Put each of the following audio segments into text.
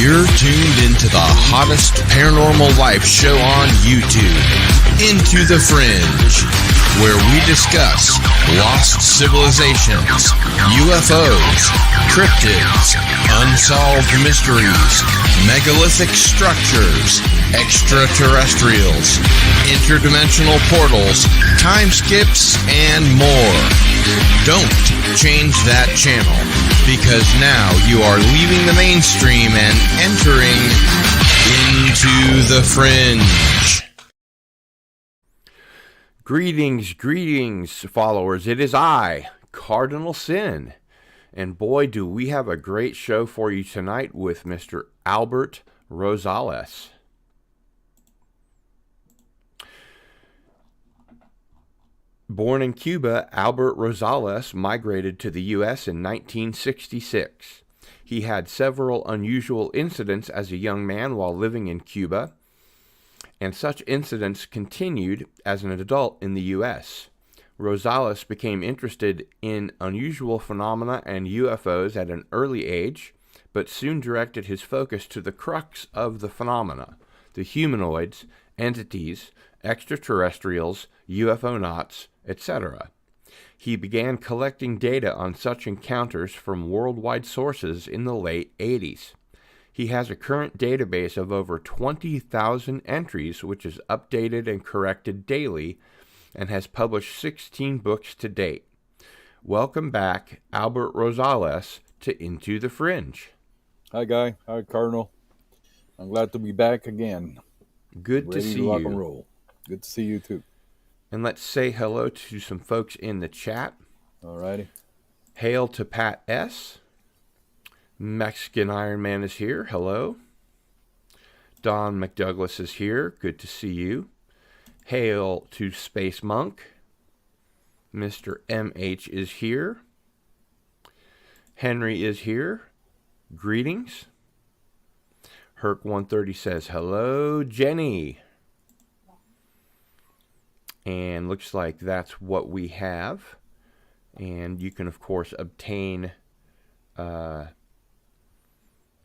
You're tuned into the hottest paranormal life show on YouTube, Into the Fringe, where we discuss lost civilizations, UFOs, cryptids, unsolved mysteries, megalithic structures, extraterrestrials, interdimensional portals, time skips, and more. Don't change that channel, because now you are leaving the mainstream and entering into the fringe. Greetings, followers. It is I, Cardinal Sin. And boy, do we have a great show for you tonight with Mr. Albert Rosales. Born in Cuba, Albert Rosales migrated to the U.S. in 1966. He had several unusual incidents as a young man while living in Cuba, and such incidents continued as an adult in the U.S. Rosales became interested in unusual phenomena and UFOs at an early age, but soon directed his focus to the crux of the phenomena, the humanoids, entities, extraterrestrials, UFO-nauts, etc. He began collecting data on such encounters from worldwide sources in the late 80s. He has a current database of over 20,000 entries, which is updated and corrected daily, and has published 16 books to date. Welcome back, Albert Rosales, to Into the Fringe. Hi, Guy. Hi, Cardinal. I'm glad to be back again. Good to see you. Rock and roll. Good to see you, too. And let's say hello to some folks in the chat. All righty. Hail to Pat S. Mexican Iron Man is here. Hello. Don McDouglas is here. Good to see you. Hail to Space Monk. Mr. MH is here. Henry is here. Greetings. Herc130 says, hello, Jenny. And looks like that's what we have. And you can, of course, obtain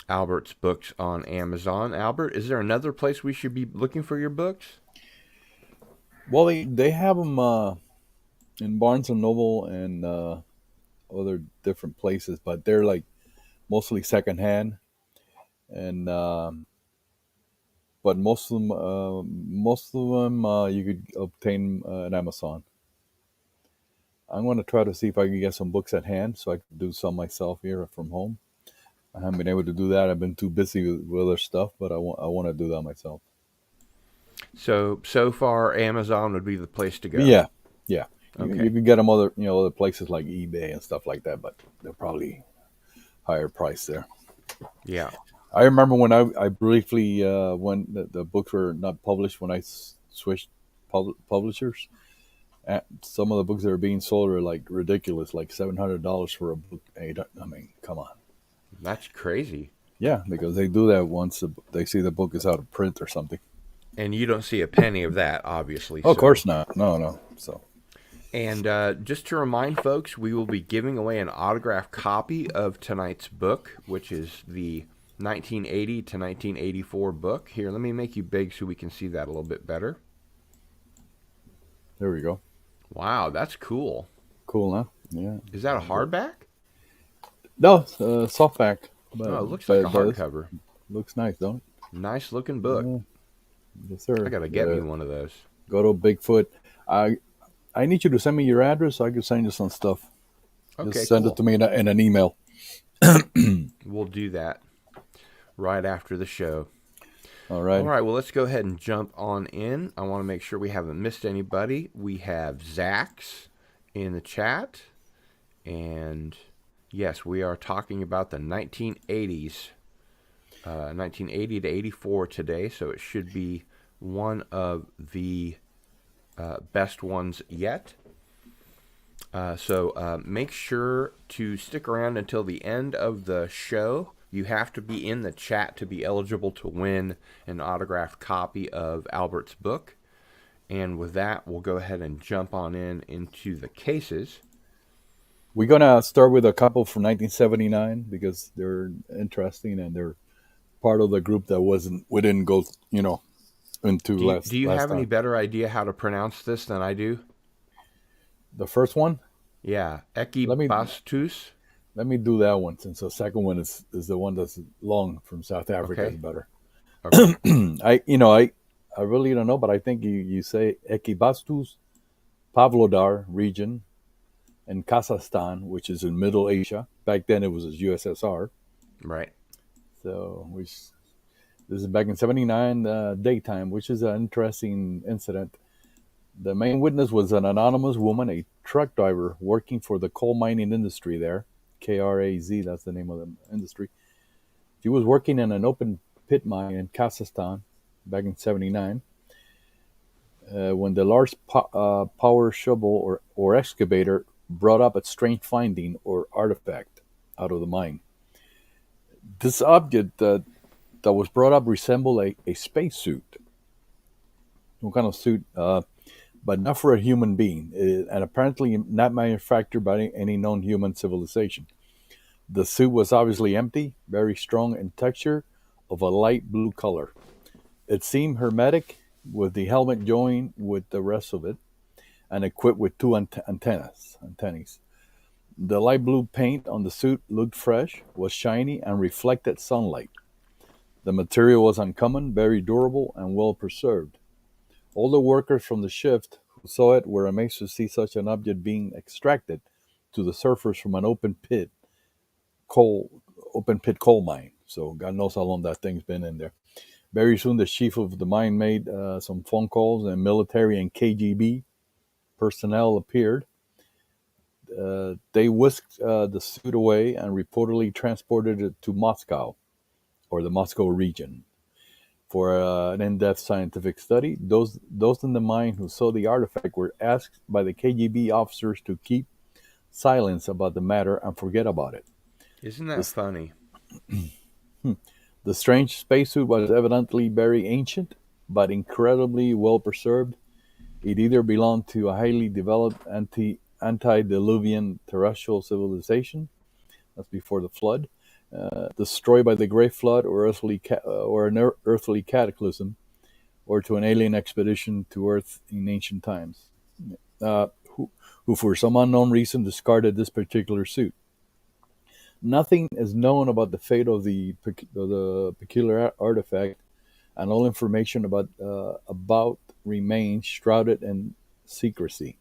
Albert's books on Amazon. Albert, is there another place we should be looking for your books? Well, they have them in Barnes & Noble and other different places, but they're like mostly secondhand. And but most of them you could obtain on Amazon. I'm going to try to see if I can get some books at hand so I can do some myself here from home. I haven't been able to do that. I've been too busy with other stuff, but I want to do that myself. So far, Amazon would be the place to go. Yeah. Okay. You can get them other places like eBay and stuff like that, but they're probably higher price there. Yeah. I remember when I briefly, when the books were not published, when I switched publishers, some of the books that are being sold are like ridiculous, like $700 for a book. I mean, come on. That's crazy. Yeah, because they do that once they see the book is out of print or something. And you don't see a penny of that, obviously. Oh, of course not. No. So. And just to remind folks, we will be giving away an autographed copy of tonight's book, which is the 1980 to 1984 book. Here, let me make you big so we can see that a little bit better. There we go. Wow, that's cool. Cool, huh? Yeah. Is that a hardback? No, softback. But, it looks like a hardcover. Looks nice, don't it? Nice looking book. Yeah. Yes, sir. I gotta get me one of those. Go to Bigfoot. I need you to send me your address so I can send you some stuff. Okay, just send it to me in an email. We'll do that right after the show. All right. Well, let's go ahead and jump on in. I want to make sure we haven't missed anybody. We have Zax in the chat. And yes, we are talking about the 1980s. 1980 to 84 today, so it should be one of the best ones yet. So make sure to stick around until the end of the show. You have to be in the chat to be eligible to win an autographed copy of Albert's book. And with that, we'll go ahead and jump on into the cases. We're going to start with a couple from 1979 because they're interesting and they're part of the group that we didn't go, into Do you last have any time. better idea how to pronounce this than I do? The first one, Yeah, let me Ekibastus. let me do that one since the second one is the one that's long from South Africa is Okay, better. okay, I really don't know, but I think you say Ekibastus, Pavlodar region, and Kazakhstan, which is in Middle Asia. Back then it was USSR. right. So this is back in '79 daytime, which is an interesting incident. The main witness was an anonymous woman, a truck driver working for the coal mining industry there. KRAZ, that's the name of the industry. She was working in an open pit mine in Kazakhstan back in '79 when the large power shovel or excavator brought up a strange finding or artifact out of the mine. This object that was brought up resembled a spacesuit, some kind of suit, but not for a human being, and apparently not manufactured by any known human civilization. The suit was obviously empty, very strong in texture, of a light blue color. It seemed hermetic, with the helmet joined with the rest of it, and equipped with two antennas. The light blue paint on the suit looked fresh, was shiny, and reflected sunlight. The material was uncommon, very durable, and well preserved. All the workers from the shift who saw it were amazed to see such an object being extracted to the surface from an coal open pit coal mine. So God knows how long that thing's been in there. Very soon, the chief of the mine made some phone calls, and military and KGB personnel appeared. They whisked the suit away and reportedly transported it to Moscow or the Moscow region for an in-depth scientific study. Those in the mine who saw the artifact were asked by the KGB officers to keep silence about the matter and forget about it. Isn't that This, funny? the strange spacesuit was evidently very ancient, but incredibly well preserved. It either belonged to a highly developed antediluvian terrestrial civilization, that's before the flood, destroyed by the Great Flood or an earthly cataclysm, or to an alien expedition to Earth in ancient times, uh, who for some unknown reason discarded this particular suit. Nothing is known about the fate of the peculiar artifact, and all information about remains shrouded in secrecy.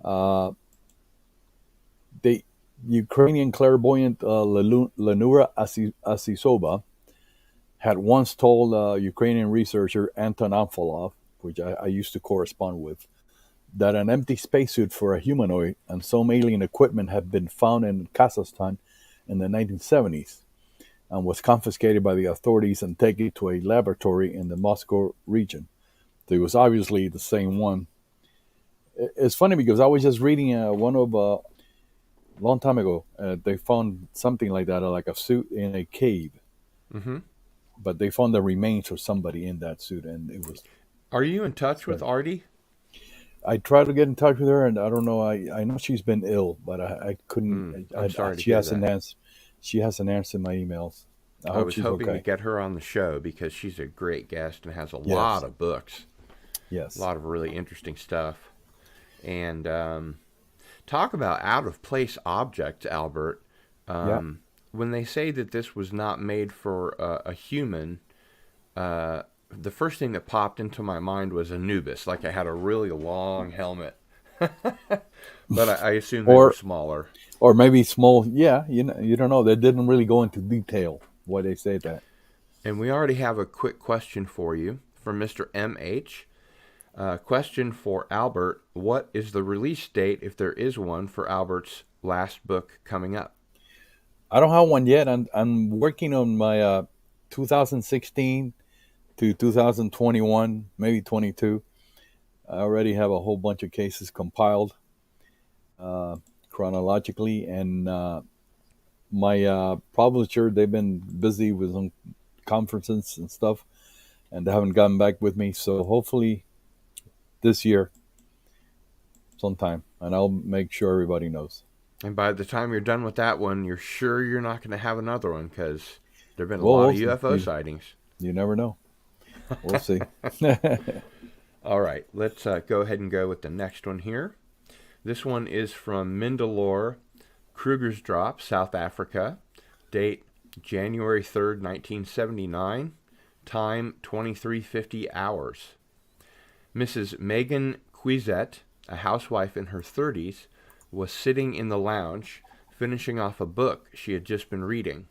Uh, the Ukrainian clairvoyant Lenura Asisova had once told Ukrainian researcher Anton Amfilov, which I used to correspond with, that an empty spacesuit for a humanoid and some alien equipment had been found in Kazakhstan in the 1970s and was confiscated by the authorities and taken to a laboratory in the Moscow region. So it was obviously the same one. It's funny because I was just reading one of a long time ago. They found something like that, like a suit in a cave, Mm-hmm. but they found the remains of somebody in that suit, and it was. Are you in touch with Artie? I tried to get in touch with her, and I don't know. I know she's been ill, but I couldn't. I'm sorry to She hear hasn't that. answered. She hasn't answered my emails. I I hope was she's hoping to okay. get her on the show because she's a great guest and has a lot Yes, of books, a yes, lot of really interesting stuff. And talk about out of place objects, Albert. yeah. When they say that this was not made for a human, the first thing that popped into my mind was Anubis, like I had a really long helmet. But I assume they were Or smaller. maybe small. Yeah, you don't know. They didn't really go into detail why they say that. And we already have a quick question for you from Mr. M.H. Question for Albert. What is the release date, if there is one, for Albert's last book coming up? I don't have one yet. I'm working on my 2016 to 2021, maybe 22. I already have a whole bunch of cases compiled uh, chronologically, and my publisher, they've been busy with some conferences and stuff, and they haven't gotten back with me. So hopefully this year, sometime, and I'll make sure everybody knows. And by the time you're done with that one, you're sure you're not going to have another one because There have been a Well, lot of we'll see. UFO sightings. You never know. We'll see. All right, let's go ahead and go with the next one here. This one is from Mindalore, Krugersdorp, South Africa. Date January 3rd, 1979. Time 23:50 hours. Mrs. Megan Cuisette, a housewife in her 30s, was sitting in the lounge, finishing off a book she had just been reading.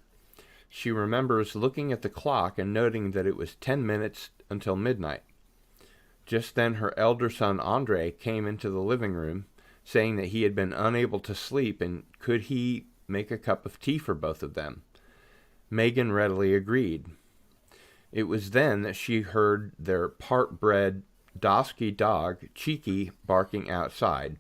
She remembers looking at the clock and noting that it was 10 minutes until midnight. Just then her elder son Andre came into the living room, saying that he had been unable to sleep and could he make a cup of tea for both of them. Megan readily agreed. It was then that she heard their part-bred Dosky dog, Cheeky, barking outside.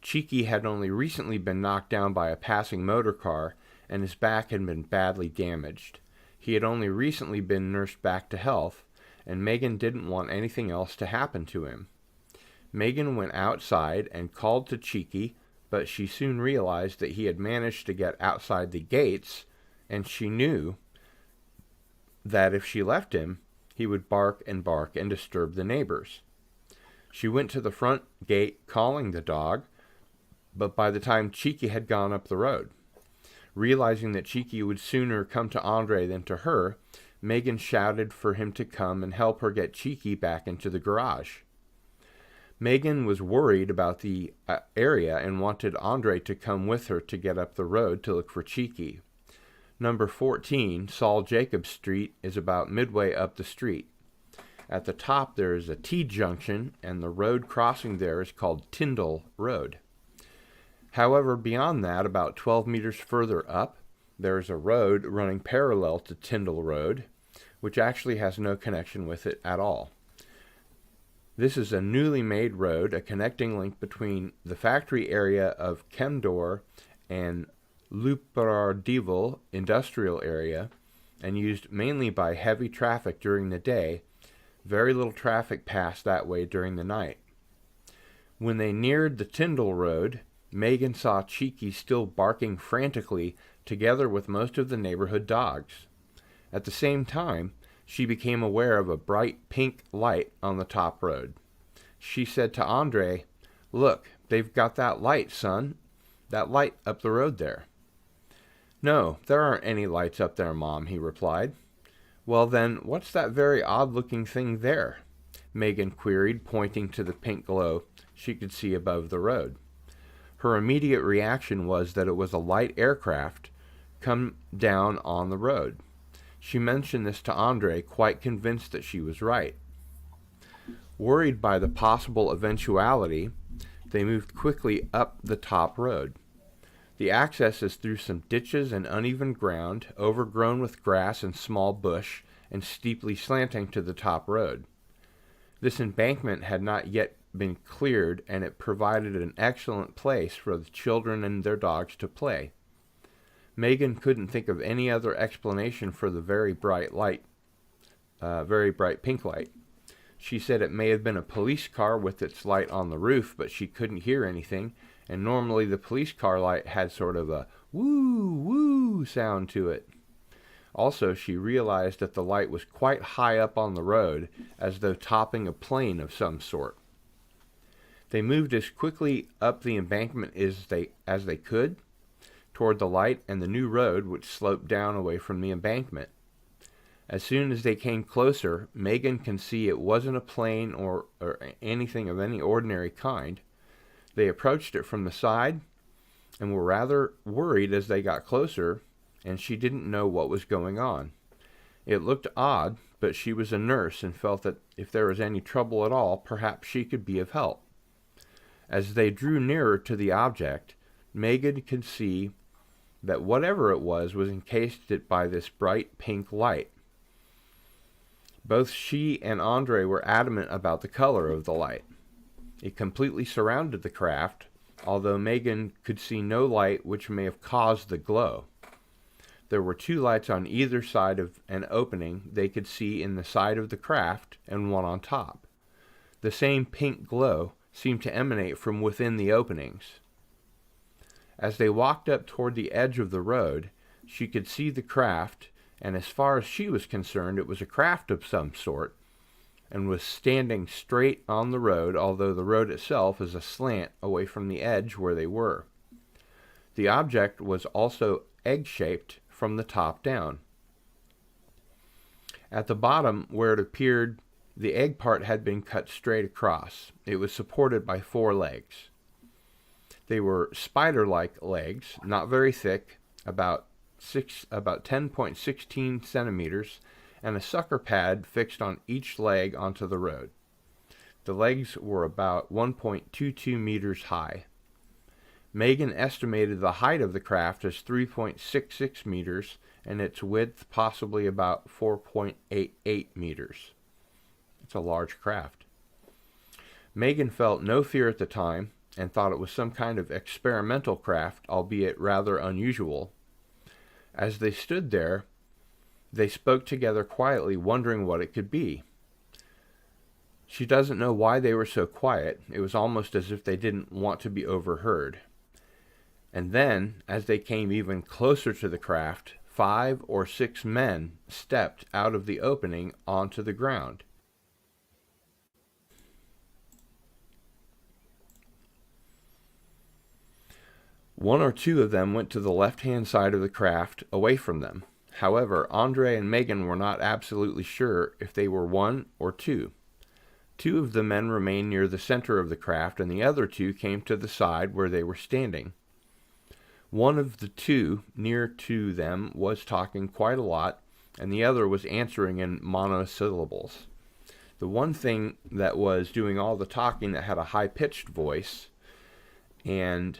Cheeky had only recently been knocked down by a passing motor car, and his back had been badly damaged. He had only recently been nursed back to health, and Megan didn't want anything else to happen to him. Megan went outside and called to Cheeky, but she soon realized that he had managed to get outside the gates, and she knew that if she left him, he would bark and disturb the neighbors. She went to the front gate calling the dog, but by the time Cheeky had gone up the road. Realizing that Cheeky would sooner come to Andre than to her, Megan shouted for him to come and help her get Cheeky back into the garage. Megan was worried about the area and wanted Andre to come with her to get up the road to look for Cheeky. Number 14, Saul Jacobs Street, is about midway up the street. At the top there is a T-junction, and the road crossing there is called Tyndall Road. However, beyond that, about 12 meters further up, there is a road running parallel to Tyndall Road, which actually has no connection with it at all. This is a newly made road, a connecting link between the factory area of Chemdor and Lupardival industrial area, and used mainly by heavy traffic during the day. Very little traffic passed that way during the night. When they neared the Tyndall Road, Megan saw Cheeky still barking frantically together with most of the neighborhood dogs. At the same time, she became aware of a bright pink light on the top road. She said to Andre, "Look, they've got that light, son. That light up the road there." "No, there aren't any lights up there, Mom," he replied. "Well then, what's that very odd-looking thing there?" Megan queried, pointing to the pink glow she could see above the road. Her immediate reaction was that it was a light aircraft come down on the road. She mentioned this to Andre, quite convinced that she was right. Worried by the possible eventuality, they moved quickly up the top road. The access is through some ditches and uneven ground, overgrown with grass and small bush, and steeply slanting to the top road. This embankment had not yet been cleared, and it provided an excellent place for the children and their dogs to play. Megan couldn't think of any other explanation for the very bright pink light. She said it may have been a police car with its light on the roof, but she couldn't hear anything, and normally the police car light had sort of a woo, woo sound to it. Also, she realized that the light was quite high up on the road, as though topping a plane of some sort. They moved as quickly up the embankment as they could, toward the light and the new road, which sloped down away from the embankment. As soon as they came closer, Megan could see it wasn't a plane or anything of any ordinary kind. They approached it from the side and were rather worried as they got closer, and she didn't know what was going on. It looked odd, but she was a nurse and felt that if there was any trouble at all, perhaps she could be of help. As they drew nearer to the object, Megan could see that whatever it was encased it by this bright pink light. Both she and Andre were adamant about the color of the light. It completely surrounded the craft, although Megan could see no light which may have caused the glow. There were two lights on either side of an opening they could see in the side of the craft, and one on top. The same pink glow seemed to emanate from within the openings. As they walked up toward the edge of the road, she could see the craft, and as far as she was concerned, it was a craft of some sort, and was standing straight on the road, although the road itself is aslant away from the edge where they were. The object was also egg-shaped from the top down. At the bottom, where it appeared the egg part had been cut straight across, it was supported by 4 legs. They were spider-like legs, not very thick, about 10.16 centimeters, and a sucker pad fixed on each leg onto the road. The legs were about 1.22 meters high. Megan estimated the height of the craft as 3.66 meters and its width possibly about 4.88 meters. It's a large craft. Megan felt no fear at the time and thought it was some kind of experimental craft, albeit rather unusual. As they stood there, they spoke together quietly, wondering what it could be. She doesn't know why they were so quiet. It was almost as if they didn't want to be overheard. And then, as they came even closer to the craft, 5 or 6 men stepped out of the opening onto the ground. One or two of them went to the left-hand side of the craft, away from them. However, Andre and Megan were not absolutely sure if they were one or two. 2 of the men remained near the center of the craft, and the other 2 came to the side where they were standing. One of the 2 near to them was talking quite a lot, and the other was answering in monosyllables. The one thing that was doing all the talking that had a high-pitched voice, the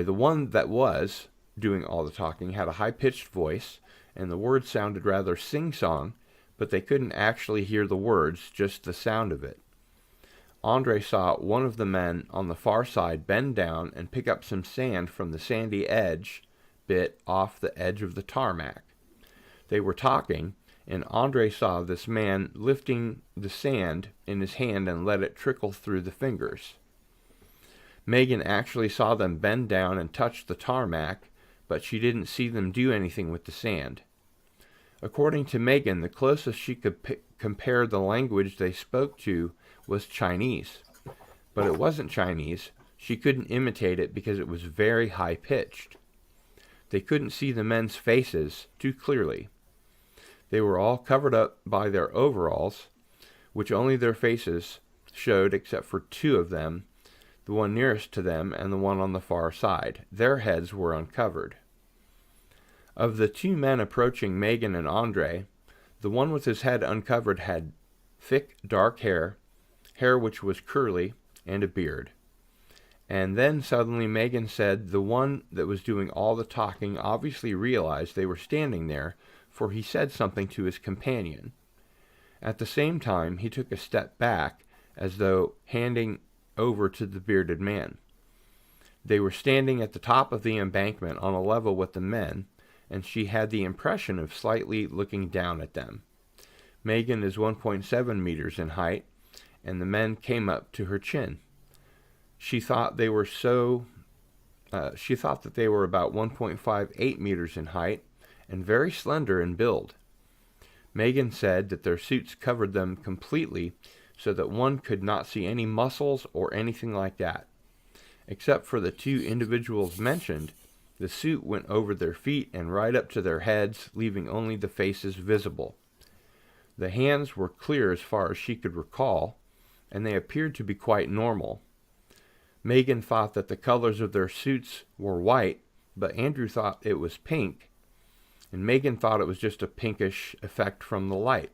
one that was doing all the talking had a high-pitched voice, and the words sounded rather sing-song, but they couldn't actually hear the words, just the sound of it. Andre saw one of the men on the far side bend down and pick up some sand from the sandy edge bit off the edge of the tarmac. They were talking, and Andre saw this man lifting the sand in his hand and let it trickle through the fingers. Megan actually saw them bend down and touch the tarmac, but she didn't see them do anything with the sand. According to Megan, the closest she could compare the language they spoke to was Chinese. But it wasn't Chinese. She couldn't imitate it because it was very high-pitched. They couldn't see the men's faces too clearly. They were all covered up by their overalls, which only their faces showed except for 2 of them, the one nearest to them and the one on the far side. Their heads were uncovered. Of the 2 men approaching Megan and Andre, the one with his head uncovered had thick, dark hair which was curly, and a beard. And then suddenly Megan said the one that was doing all the talking obviously realized they were standing there, for he said something to his companion. At the same time, he took a step back, as though handing over to the bearded man. They were standing at the top of the embankment on a level with the men, and she had the impression of slightly looking down at them. Megan is 1.7 meters in height, and the men came up to her chin. She thought that they were about 1.58 meters in height and very slender in build. Megan said that their suits covered them completely so that one could not see any muscles or anything like that. Except for the 2 individuals mentioned, the suit went over their feet and right up to their heads, leaving only the faces visible. The hands were clear as far as she could recall, and they appeared to be quite normal. Megan thought that the colors of their suits were white, but Andrew thought it was pink, and Megan thought it was just a pinkish effect from the light.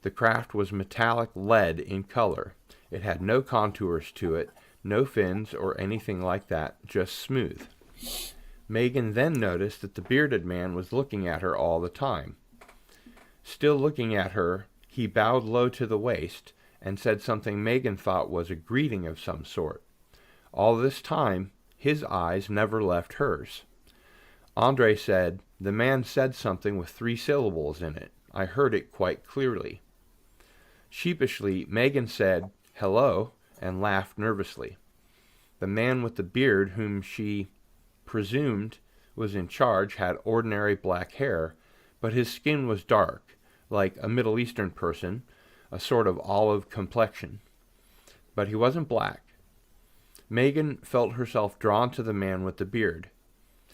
The craft was metallic lead in color. It had no contours to it, no fins or anything like that, just smooth. Megan then noticed that the bearded man was looking at her all the time. Still looking at her, he bowed low to the waist and said something Megan thought was a greeting of some sort. All this time, his eyes never left hers. Andre said, "The man said something with 3 syllables in it. I heard it quite clearly." Sheepishly, Megan said, "Hello," and laughed nervously. The man with the beard, whom she presumed was in charge, had ordinary black hair, but his skin was dark, like a Middle Eastern person, a sort of olive complexion. But he wasn't black. Megan felt herself drawn to the man with the beard.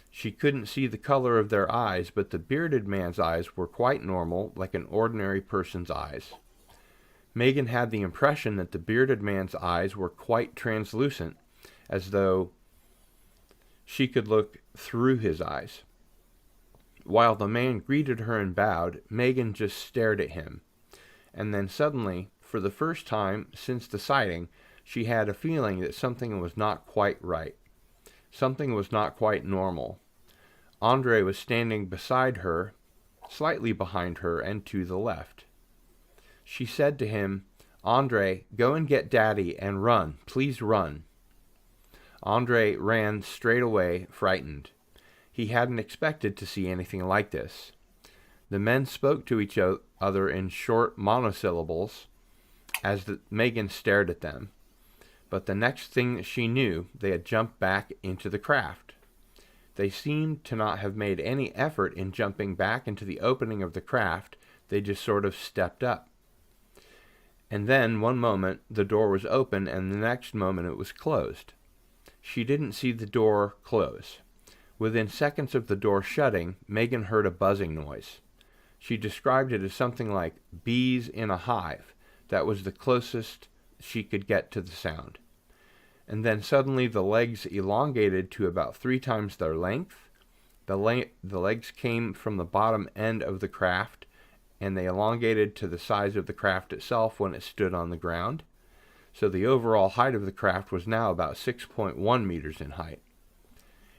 She couldn't see the color of their eyes, but the bearded man's eyes were quite normal, like an ordinary person's eyes. Megan had the impression that the bearded man's eyes were quite translucent, as though she could look through his eyes. While the man greeted her and bowed, Megan just stared at him. And then suddenly, for the first time since the sighting, she had a feeling that something was not quite right. Something was not quite normal. Andre was standing beside her, slightly behind her, and to the left. She said to him, "Andre, go and get Daddy and run. Please run." Andre ran straight away, frightened. He hadn't expected to see anything like this. The men spoke to each other in short monosyllables as Megan stared at them. But the next thing she knew, they had jumped back into the craft. They seemed to not have made any effort in jumping back into the opening of the craft. They just sort of stepped up. And then, one moment, the door was open, and the next moment it was closed. She didn't see the door close. Within seconds of the door shutting, Megan heard a buzzing noise. She described it as something like bees in a hive. That was the closest she could get to the sound. And then suddenly the legs elongated to about 3 times their length. The legs came from the bottom end of the craft, and they elongated to the size of the craft itself when it stood on the ground. So the overall height of the craft was now about 6.1 meters in height.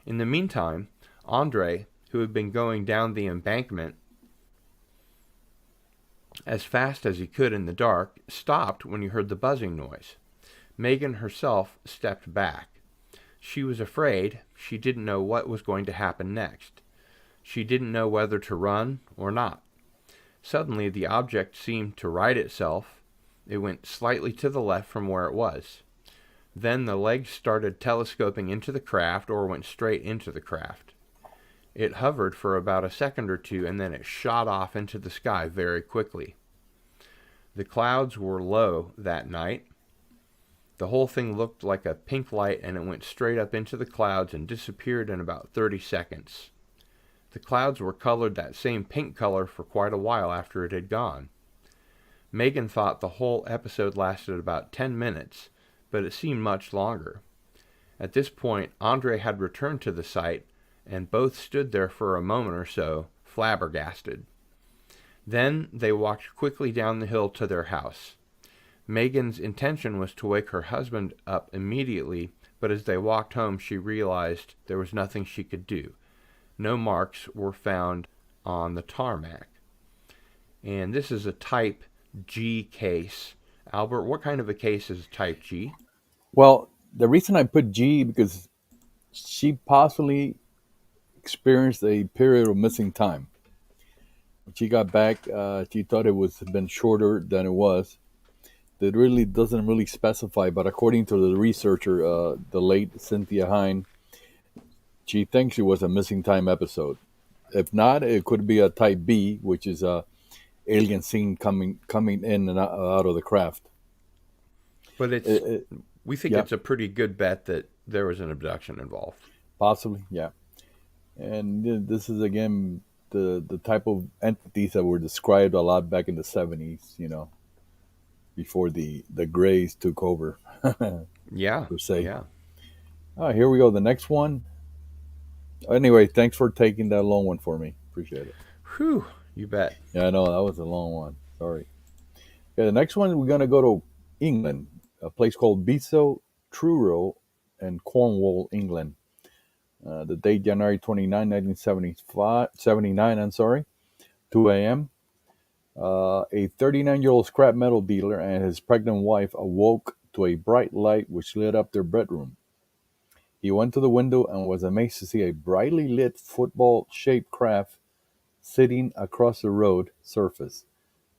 In the meantime, Andre, who had been going down the embankment as fast as he could in the dark, stopped when he heard the buzzing noise. Megan herself stepped back. She was afraid. She didn't know what was going to happen next. She didn't know whether to run or not. Suddenly, the object seemed to right itself. It went slightly to the left from where it was. Then the legs started telescoping into the craft or went straight into the craft. It hovered for about a second or two, and then it shot off into the sky very quickly. The clouds were low that night. The whole thing looked like a pink light, and it went straight up into the clouds and disappeared in about 30 seconds. The clouds were colored that same pink color for quite a while after it had gone. Megan thought the whole episode lasted about 10 minutes, but it seemed much longer. At this point, Andre had returned to the site, and both stood there for a moment or so, flabbergasted. Then they walked quickly down the hill to their house. Megan's intention was to wake her husband up immediately, but as they walked home, she realized there was nothing she could do. No marks were found on the tarmac. And this is a type G case. Albert, what kind of a case is type G? Well, the reason I put G because she possibly experienced a period of missing time. When she got back, she thought it was been shorter than it was. It really doesn't really specify, but according to the researcher, the late Cynthia Hine, she thinks it was a missing time episode. If not, it could be a type B, which is a alien scene coming in and out of the craft. But we think it's a pretty good bet that there was an abduction involved. Possibly, yeah. And this is again the type of entities that were described a lot back in the 70s, before the Greys took over. Yeah. Per se. Yeah. Here we go. The next one. Anyway, thanks for taking that long one for me. Appreciate it. Whew, you bet. Yeah, I know that was a long one. Sorry. Okay, the next one we're gonna go to England, a place called Biso Truro in Cornwall, England. The date January 29, 1979, 2 a.m. A 39-year-old scrap metal dealer and his pregnant wife awoke to a bright light which lit up their bedroom. He went to the window and was amazed to see a brightly lit football-shaped craft sitting across the road surface,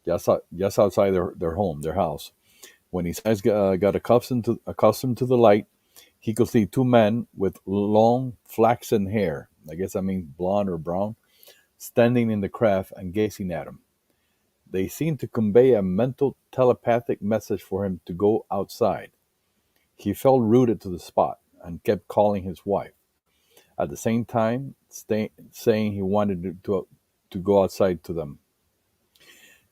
just outside their home, their house. When his eyes got accustomed to the light, he could see 2 men with long flaxen hair. I guess that means blonde or brown, standing in the craft and gazing at him. They seemed to convey a mental telepathic message for him to go outside. He felt rooted to the spot and kept calling his wife. At the same time, saying he wanted to go outside to them.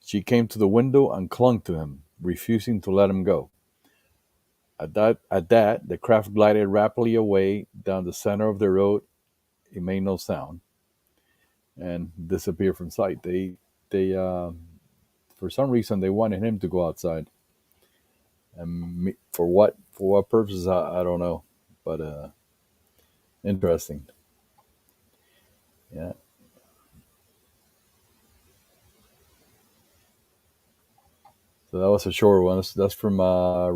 She came to the window and clung to him, refusing to let him go. At that, the craft glided rapidly away down the center of the road. It made no sound and disappeared from sight. They for some reason, they wanted him to go outside. And for what purposes, I don't know. But interesting. Yeah. So that was a short one. That's from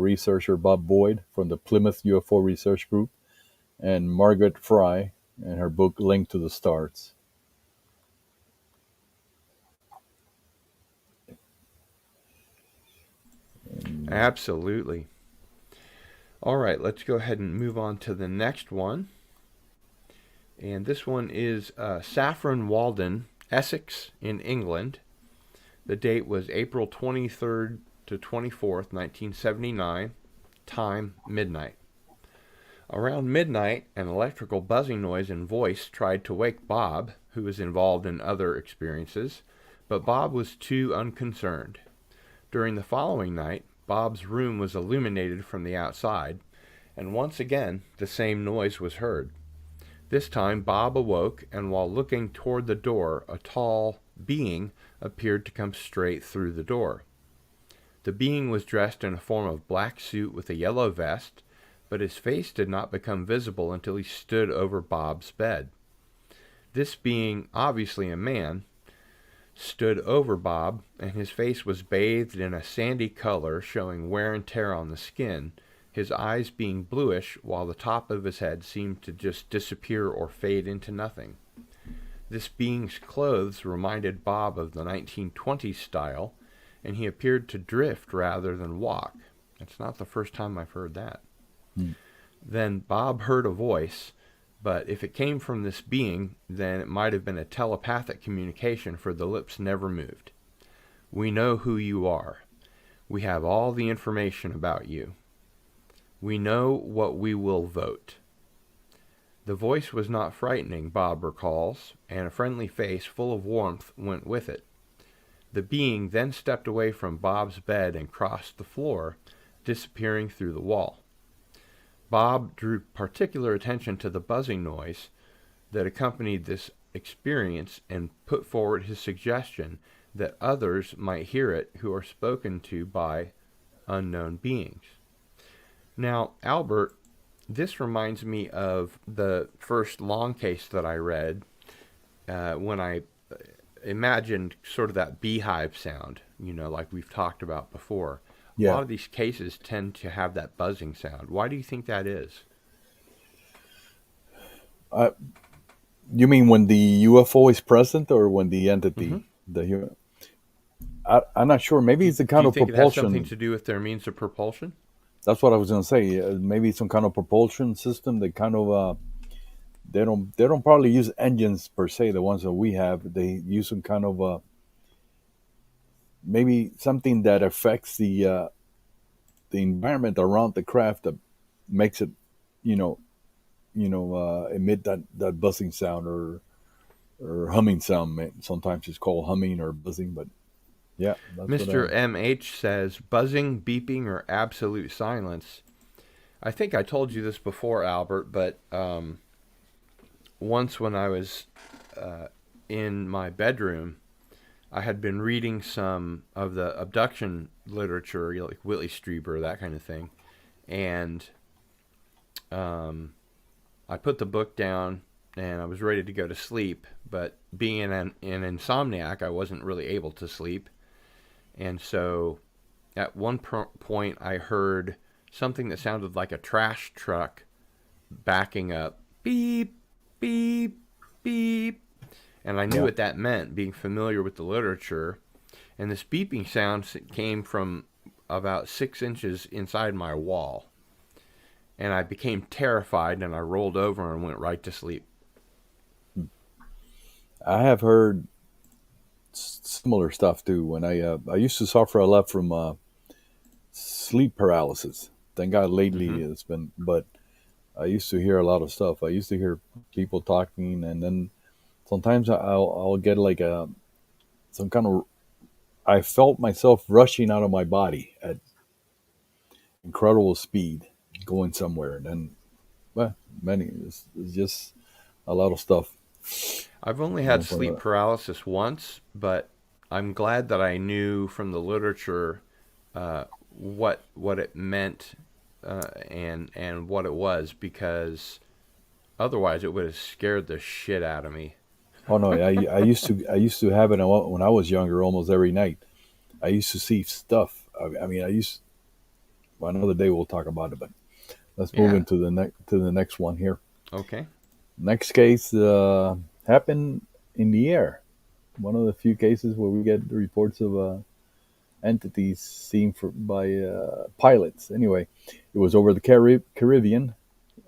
researcher Bob Boyd from the Plymouth UFO Research Group, and Margaret Fry and her book Link to the Stars. Absolutely. All right, let's go ahead and move on to the next one. And this one is Saffron Walden, Essex in England. The date was April 23rd to 24th, 1979. Time, midnight. Around midnight, an electrical buzzing noise and voice tried to wake Bob, who was involved in other experiences, but Bob was too unconcerned. During the following night, Bob's room was illuminated from the outside, and once again the same noise was heard. This time Bob awoke, and while looking toward the door, a tall being appeared to come straight through the door. The being was dressed in a form of black suit with a yellow vest, but his face did not become visible until he stood over Bob's bed. This being, obviously a man, stood over Bob, and his face was bathed in a sandy color showing wear and tear on the skin, his eyes being bluish while the top of his head seemed to just disappear or fade into nothing. This being's clothes reminded Bob of the 1920s style, and he appeared to drift rather than walk. It's not the first time I've heard that. Then Bob heard a voice, but if it came from this being, then it might have been a telepathic communication, for the lips never moved. We know who you are. We have all the information about you. We know what we will vote. The voice was not frightening, Bob recalls, and a friendly face full of warmth went with it. The being then stepped away from Bob's bed and crossed the floor, disappearing through the wall. Bob drew particular attention to the buzzing noise that accompanied this experience and put forward his suggestion that others might hear it who are spoken to by unknown beings. Now, Albert, this reminds me of the first long case that I read when I imagined sort of that beehive sound, like we've talked about before. Yeah. A lot of these cases tend to have that buzzing sound. Why do you think that is? You mean when the UFO is present, or when the entity, the human? I'm not sure. Maybe it's the kind of Do you think propulsion. it has something to do with their means of propulsion? That's what I was going to say. Maybe some kind of propulsion system. They kind of they don't probably use engines per se. The ones that we have, they use some kind of maybe something that affects the environment around the craft that makes it, emit that buzzing sound or humming sound. Sometimes it's called humming or buzzing, but yeah. Mr. MH says, buzzing, beeping, or absolute silence. I think I told you this before, Albert, but once when I was in my bedroom, I had been reading some of the abduction literature, like Whitley Strieber, that kind of thing, and I put the book down and I was ready to go to sleep, but being an insomniac, I wasn't really able to sleep. And so at one point I heard something that sounded like a trash truck backing up. Beep, beep, beep. And I knew what that meant, being familiar with the literature. And this beeping sound came from about 6 inches inside my wall. And I became terrified, and I rolled over and went right to sleep. I have heard similar stuff too. When I used to suffer a lot from sleep paralysis. Thank God lately Mm-hmm. it's been, but I used to hear a lot of stuff. I used to hear people talking, and then sometimes I'll get like a some kind of. I felt myself rushing out of my body at incredible speed, going somewhere, and then well, it's just a lot of stuff I've only had going from sleep the. paralysis once, but I'm glad that I knew from the literature what it meant and what it was, because otherwise it would have scared the shit out of me. Oh no, I used to have it when I was younger, almost every night. I used to see stuff. I mean, I used. Well, another day we'll talk about it, but let's move Yeah. into the next one here. Okay. Next case happened in the air. One of the few cases where we get reports of entities seen by pilots. Anyway, it was over the Caribbean,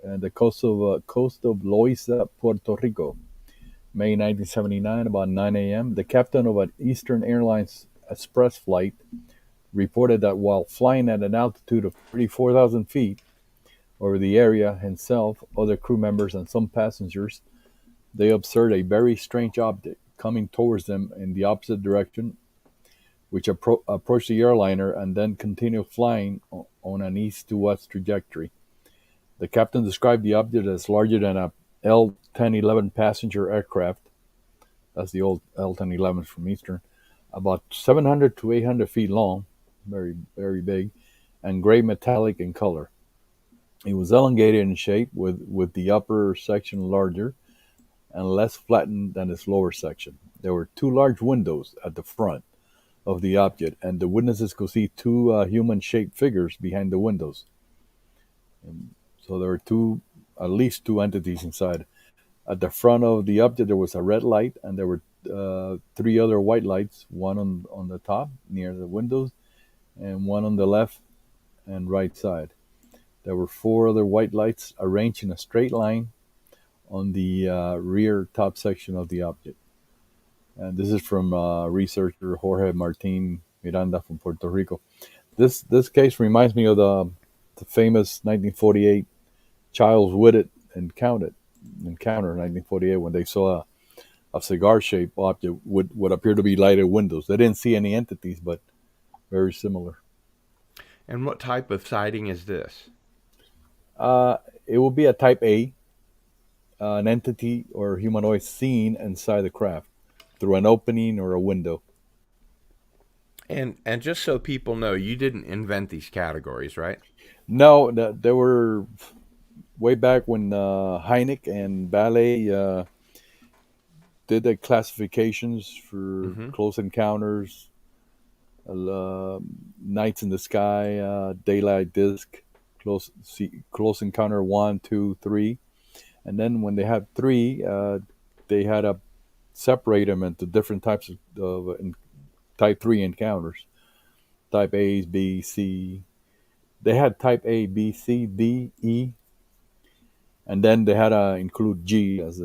the coast of Loiza, Puerto Rico, May 1979, about 9 a.m. The captain of an Eastern Airlines express flight reported that while flying at an altitude of 34,000 feet over the area, himself, other crew members, and some passengers, they observed a very strange object coming towards them in the opposite direction, which approached the airliner and then continued flying on an east to west trajectory. The captain described the object as larger than a L-1011 passenger aircraft. That's the old L-1011s from Eastern, about 700 to 800 feet long, very, very big, and gray metallic in color. It was elongated in shape, with the upper section larger and less flattened than its lower section. There were two large windows at the front of the object, and the witnesses could see two human-shaped figures behind the windows. And so there were at least two entities inside. At the front of the object, there was a red light, and there were three other white lights, one on the top near the windows, and one on the left and right side. There were four other white lights arranged in a straight line on the rear top section of the object. And this is from researcher Jorge Martin Miranda from Puerto Rico. This case reminds me of the famous 1948 Child's Witted encounter 1948, when they saw a cigar-shaped object with what appeared to be lighted windows. They didn't see any entities, but very similar. And what type of sighting is this? Uh, it will be a Type A, an entity or humanoid seen inside the craft through an opening or a window. And just so people know, you didn't invent these categories, right? No, they were way back when Hynek and Ballet did the classifications for Mm-hmm. close encounters, nights in the sky, daylight disk, close encounter 1, 2, 3, and then when they had 3, they had to separate them into different types of type 3 encounters. Type A's, B, C. They had type A, B, C, D, E, and then they had to include G as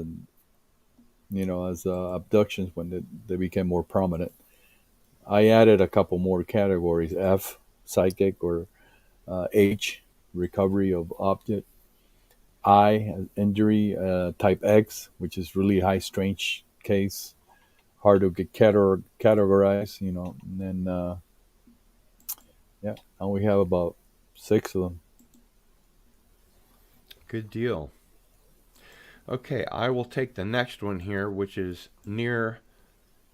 abductions when they became more prominent. I added a couple more categories: F, psychic, or H, recovery of object; I, injury; type X, which is really high strange case, hard to get categorized. And then yeah, and we have about 6 of them. Good deal. Okay, I will take the next one here, which is near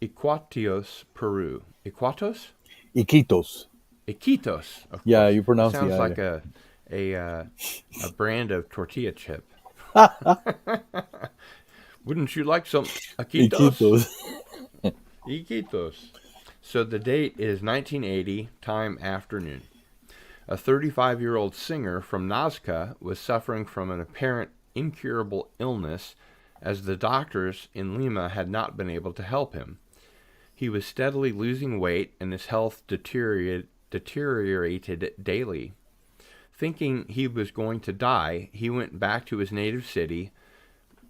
Iquitos, Peru. Iquitos? Iquitos. Iquitos, of Yeah, course. you That pronounce the sounds I. like a brand of tortilla chip. Wouldn't you like some Iquitos? Iquitos. Iquitos. So the date is 1980, time afternoon. A 35-year-old singer from Nazca was suffering from an apparent incurable illness, as the doctors in Lima had not been able to help him. He was steadily losing weight, and his health deteriorated daily. Thinking he was going to die, he went back to his native city,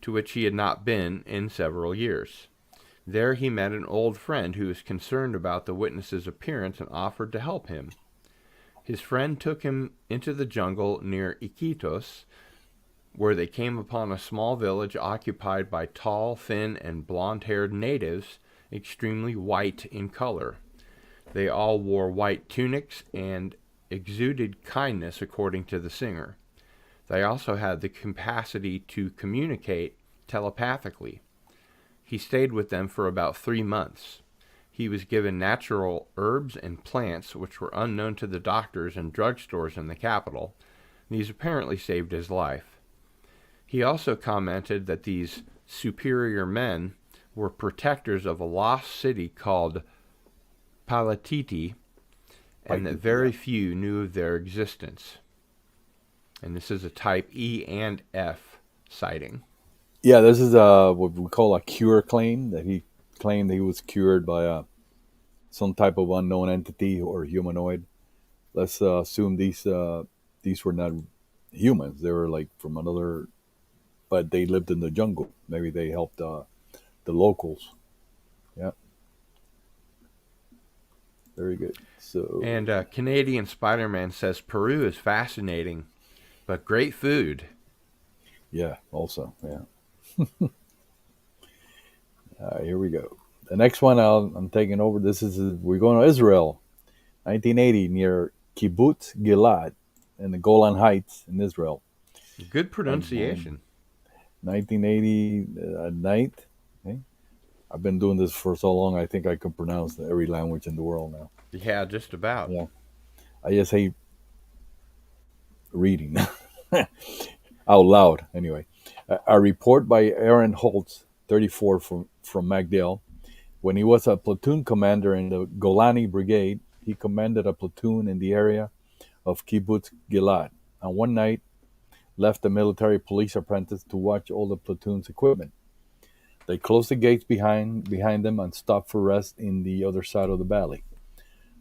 to which he had not been in several years. There he met an old friend who was concerned about the witness's appearance and offered to help him. His friend took him into the jungle near Iquitos, where they came upon a small village occupied by tall, thin, and blonde-haired natives, extremely white in color. They all wore white tunics and exuded kindness, according to the singer. They also had the capacity to communicate telepathically. He stayed with them for about 3 months. He was given natural herbs and plants which were unknown to the doctors and drugstores in the capital. These apparently saved his life. He also commented that these superior men were protectors of a lost city called Palatiti, and that very few knew of their existence. And this is a type E and F sighting. Yeah, this is what we call a cure claim, that he claimed he was cured by some type of unknown entity or humanoid. Let's assume these were not humans. They were like from another, but they lived in the jungle. Maybe they helped the locals. Yeah. Very good. So, And Canadian Spider-Man says Peru is fascinating, but great food. yeah, also, yeah. Here we go. The next one I'm taking over. We're going to Israel, 1980, near Kibbutz Gilad in the Golan Heights in Israel. Good pronunciation. 1980 at night. Okay. I've been doing this for so long, I think I can pronounce every language in the world now. Yeah, just about. Yeah. I just hate reading out loud. Anyway, a report by Aaron Holtz, 34, from MacDill. When he was a platoon commander in the Golani Brigade, he commanded a platoon in the area of Kibbutz Gilad, and one night left a military police apprentice to watch all the platoon's equipment. They closed the gates behind them and stopped for rest in the other side of the valley.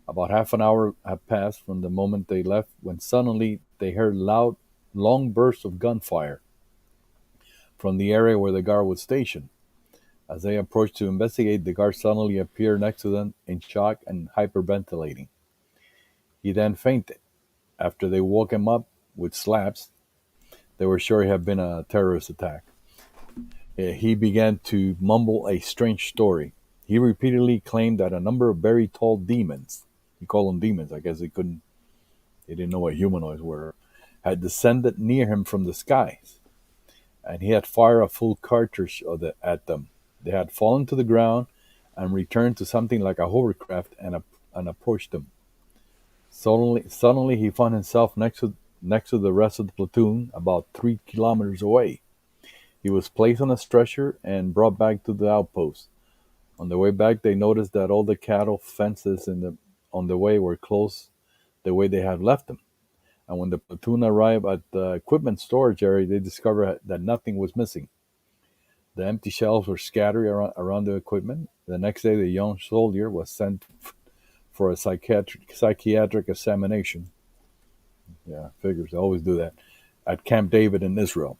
About half an hour had passed from the moment they left when suddenly they heard loud, long bursts of gunfire from the area where the guard was stationed. As they approached to investigate, the guard suddenly appeared next to them in shock and hyperventilating. He then fainted. After they woke him up with slaps, they were sure it had been a terrorist attack. He began to mumble a strange story. He repeatedly claimed that a number of very tall demons, he called them demons, I guess they didn't know what humanoids were, had descended near him from the skies, and he had fired a full cartridge at them. They had fallen to the ground and returned to something like a hovercraft and approached him. Suddenly, he found himself next to the rest of the platoon, about 3 kilometers away. He was placed on a stretcher and brought back to the outpost. On the way back, they noticed that all the cattle fences on the way were closed the way they had left them. And when the platoon arrived at the equipment storage area, they discovered that nothing was missing. The empty shelves were scattered around the equipment. The next day, the young soldier was sent for a psychiatric examination. Yeah, figures, they always do that. At Camp David in Israel.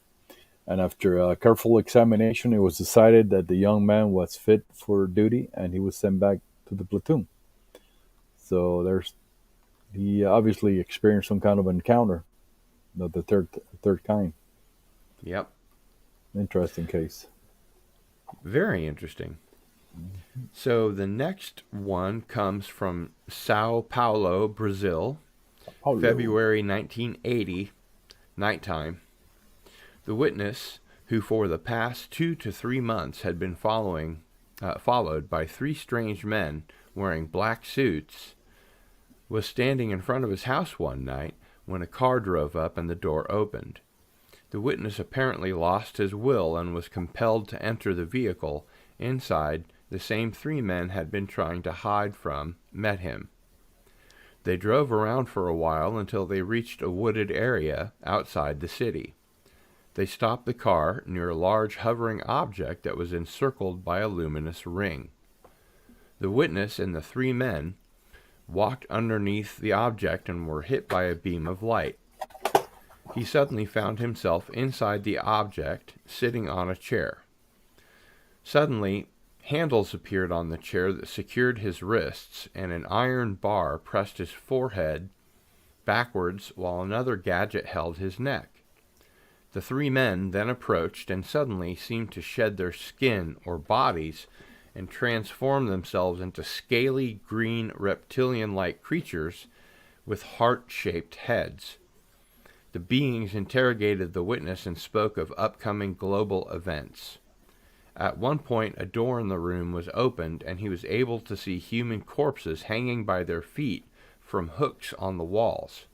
And after a careful examination, it was decided that the young man was fit for duty and he was sent back to the platoon. So he obviously experienced some kind of encounter, the third kind. Yep. Interesting case. Very interesting. So the next one comes from Sao Paulo, Brazil, February 1980, nighttime. The witness, who for the past 2 to 3 months had been followed by 3 strange men wearing black suits, was standing in front of his house one night when a car drove up and the door opened. The witness apparently lost his will and was compelled to enter the vehicle. Inside, the same 3 men had been trying to hide from met him. They drove around for a while until they reached a wooded area outside the city. They stopped the car near a large hovering object that was encircled by a luminous ring. The witness and the 3 men walked underneath the object and were hit by a beam of light. He suddenly found himself inside the object, sitting on a chair. Suddenly, Handles appeared on the chair that secured his wrists, and an iron bar pressed his forehead backwards while another gadget held his neck. The three men then approached and suddenly seemed to shed their skin or bodies and transform themselves into scaly green reptilian-like creatures with heart-shaped heads. The beings interrogated the witness and spoke of upcoming global events. At one point, a door in the room was opened, and he was able to see human corpses hanging by their feet from hooks on the walls.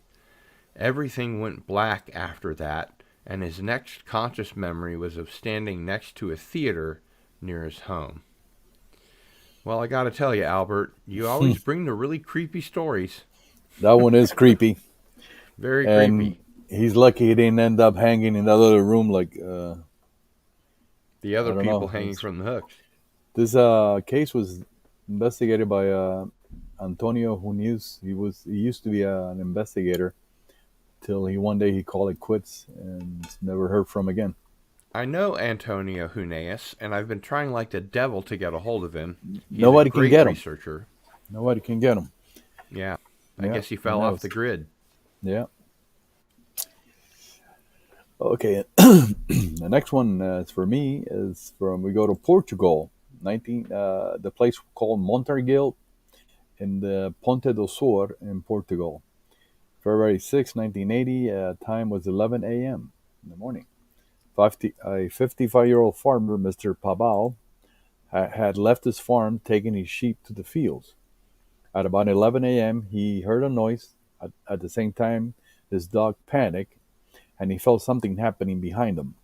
Everything went black after that, and his next conscious memory was of standing next to a theater near his home. Well, I gotta tell you, Albert, you always bring the really creepy stories. That one is creepy. Very and creepy. He's lucky he didn't end up hanging in that other room like the other people hanging from the hooks. This case was investigated by Antonio Muniz. He used to be an investigator till one day he called it quits and never heard from again. I know Antonio Huneeus, and I've been trying like the devil to get a hold of him. He's Nobody a great can get him. Researcher. Nobody can get him. Yeah. I guess he fell off the grid. Yeah. Okay. The next one is for me is we go to Portugal, the place called Montargil in the Ponte do Sor in Portugal. February 6, 1980, time was 11 a.m. in the morning. A 55-year-old farmer, Mr. Pabao, had left his farm, taking his sheep to the fields. At about 11 a.m., he heard a noise. At the same time, his dog panicked, and he felt something happening behind him.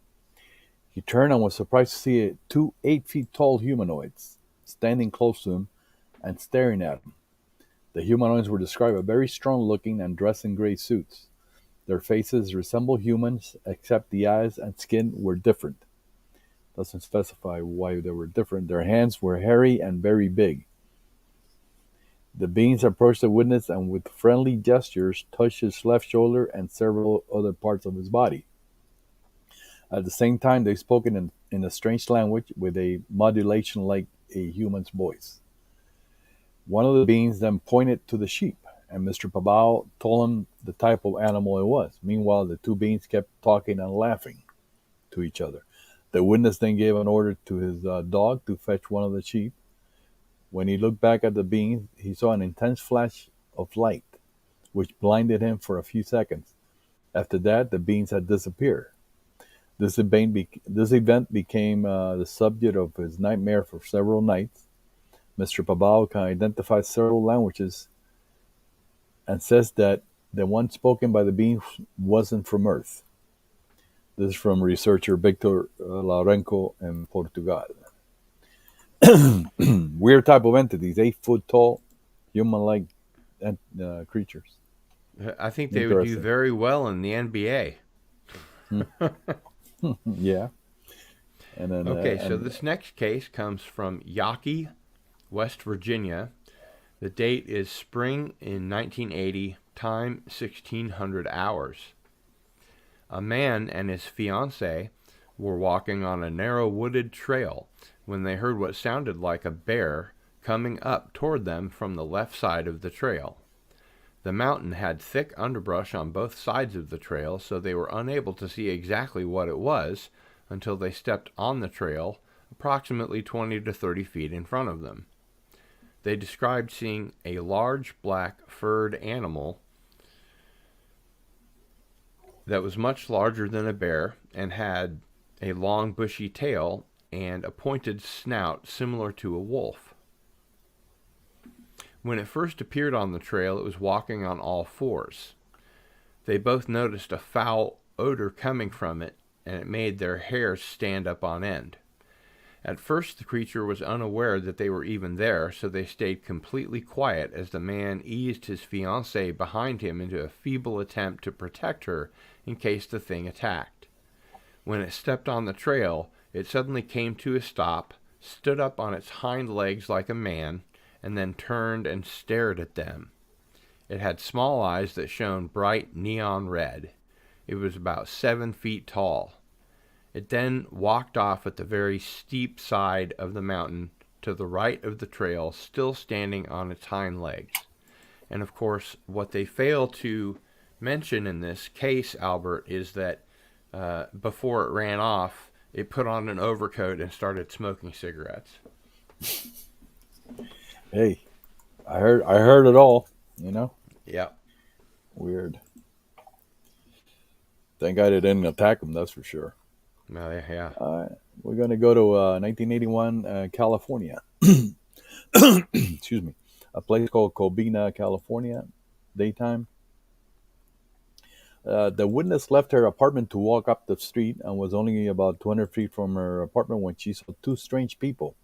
He turned and was surprised to see two 8-feet-tall humanoids standing close to him and staring at him. The humanoids were described as very strong-looking and dressed in gray suits. Their faces resemble humans, except the eyes and skin were different. Doesn't specify why they were different. Their hands were hairy and very big. The beings approached the witness and with friendly gestures touched his left shoulder and several other parts of his body. At the same time, they spoke in a strange language with a modulation like a human's voice. One of the beings then pointed to the sheep, and Mr. Pabao told him the type of animal it was. Meanwhile, the two beings kept talking and laughing to each other. The witness then gave an order to his dog to fetch one of the sheep. When he looked back at the beings, he saw an intense flash of light, which blinded him for a few seconds. After that, the beings had disappeared. This event became the subject of his nightmare for several nights. Mr. Pabao can identify several languages and says that the one spoken by the beings wasn't from Earth. This is from researcher Victor Laurenco in Portugal. Weird type of entities, 8-foot tall, human-like creatures. I think they would do very well in the NBA. Yeah. And then, okay, so this next case comes from Yawkey, West Virginia. The date is spring in 1980, time 1600 hours. A man and his fiancée were walking on a narrow wooded trail when they heard what sounded like a bear coming up toward them from the left side of the trail. The mountain had thick underbrush on both sides of the trail, so they were unable to see exactly what it was until they stepped on the trail approximately 20 to 30 feet in front of them. They described seeing a large black furred animal that was much larger than a bear and had a long bushy tail and a pointed snout similar to a wolf. When it first appeared on the trail, it was walking on all fours. They both noticed a foul odor coming from it, and it made their hair stand up on end. At first, the creature was unaware that they were even there, so they stayed completely quiet as the man eased his fiancée behind him into a feeble attempt to protect her in case the thing attacked. When it stepped on the trail, it suddenly came to a stop, stood up on its hind legs like a man, and then turned and stared at them. It had small eyes that shone bright neon red. It was about 7 feet tall. It then walked off at the very steep side of the mountain to the right of the trail, still standing on its hind legs. And of course, what they fail to mention in this case, Albert, is that before it ran off, it put on an overcoat and started smoking cigarettes. Hey, I heard it all. You know. Yep. Weird. Thank God it didn't attack him. That's for sure. No, yeah. We're going to go to 1981 California. Excuse me. A place called Cobina, California. Daytime. The witness left her apartment to walk up the street and was only about 200 feet from her apartment when she saw two strange people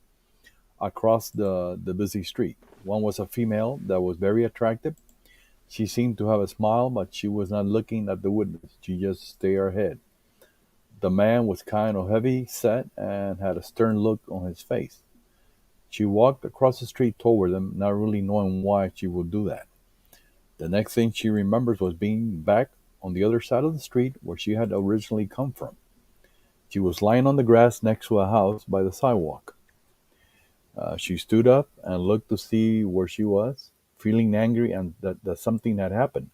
across the busy street. One was a female that was very attractive. She seemed to have a smile, but she was not looking at the witness. She just stared ahead. The man was kind of heavy set and had a stern look on his face. She walked across the street toward them, not really knowing why she would do that. The next thing she remembers was being back on the other side of the street where she had originally come from. She was lying on the grass next to a house by the sidewalk. She stood up and looked to see where she was, feeling angry and that something had happened,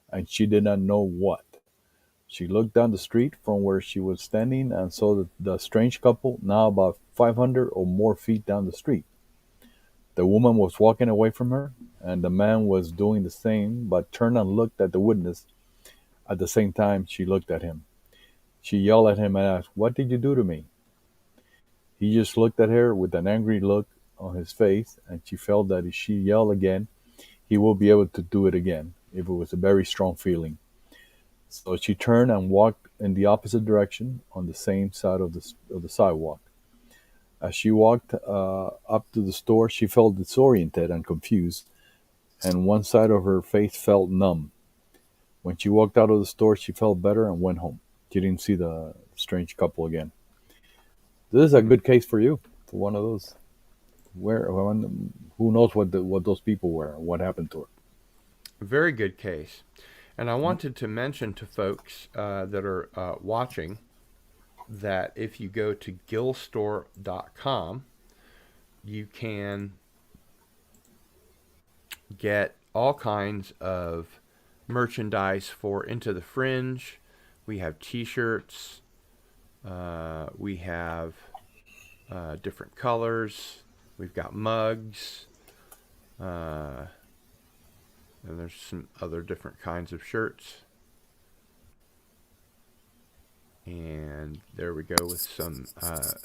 and she did not know what. She looked down the street from where she was standing and saw the strange couple now about 500 or more feet down the street. The woman was walking away from her, and the man was doing the same, but turned and looked at the witness at the same time she looked at him. She yelled at him and asked, "What did you do to me?" He just looked at her with an angry look on his face, and she felt that if she yelled again, he will be able to do it again, if it was a very strong feeling. So she turned and walked in the opposite direction on the same side of the sidewalk. As she walked up to the store, she felt disoriented and confused, and one side of her face felt numb. When she walked out of the store, she felt better and went home. She didn't see the strange couple again. This is a good case for you, for one of those. Who knows what those people were, what happened to her. Very good case. And I wanted to mention to folks that are watching that if you go to gillstore.com, you can get all kinds of merchandise for Into the Fringe. We have t-shirts. We have different colors. We've got mugs. And there's some other different kinds of shirts. And there we go with some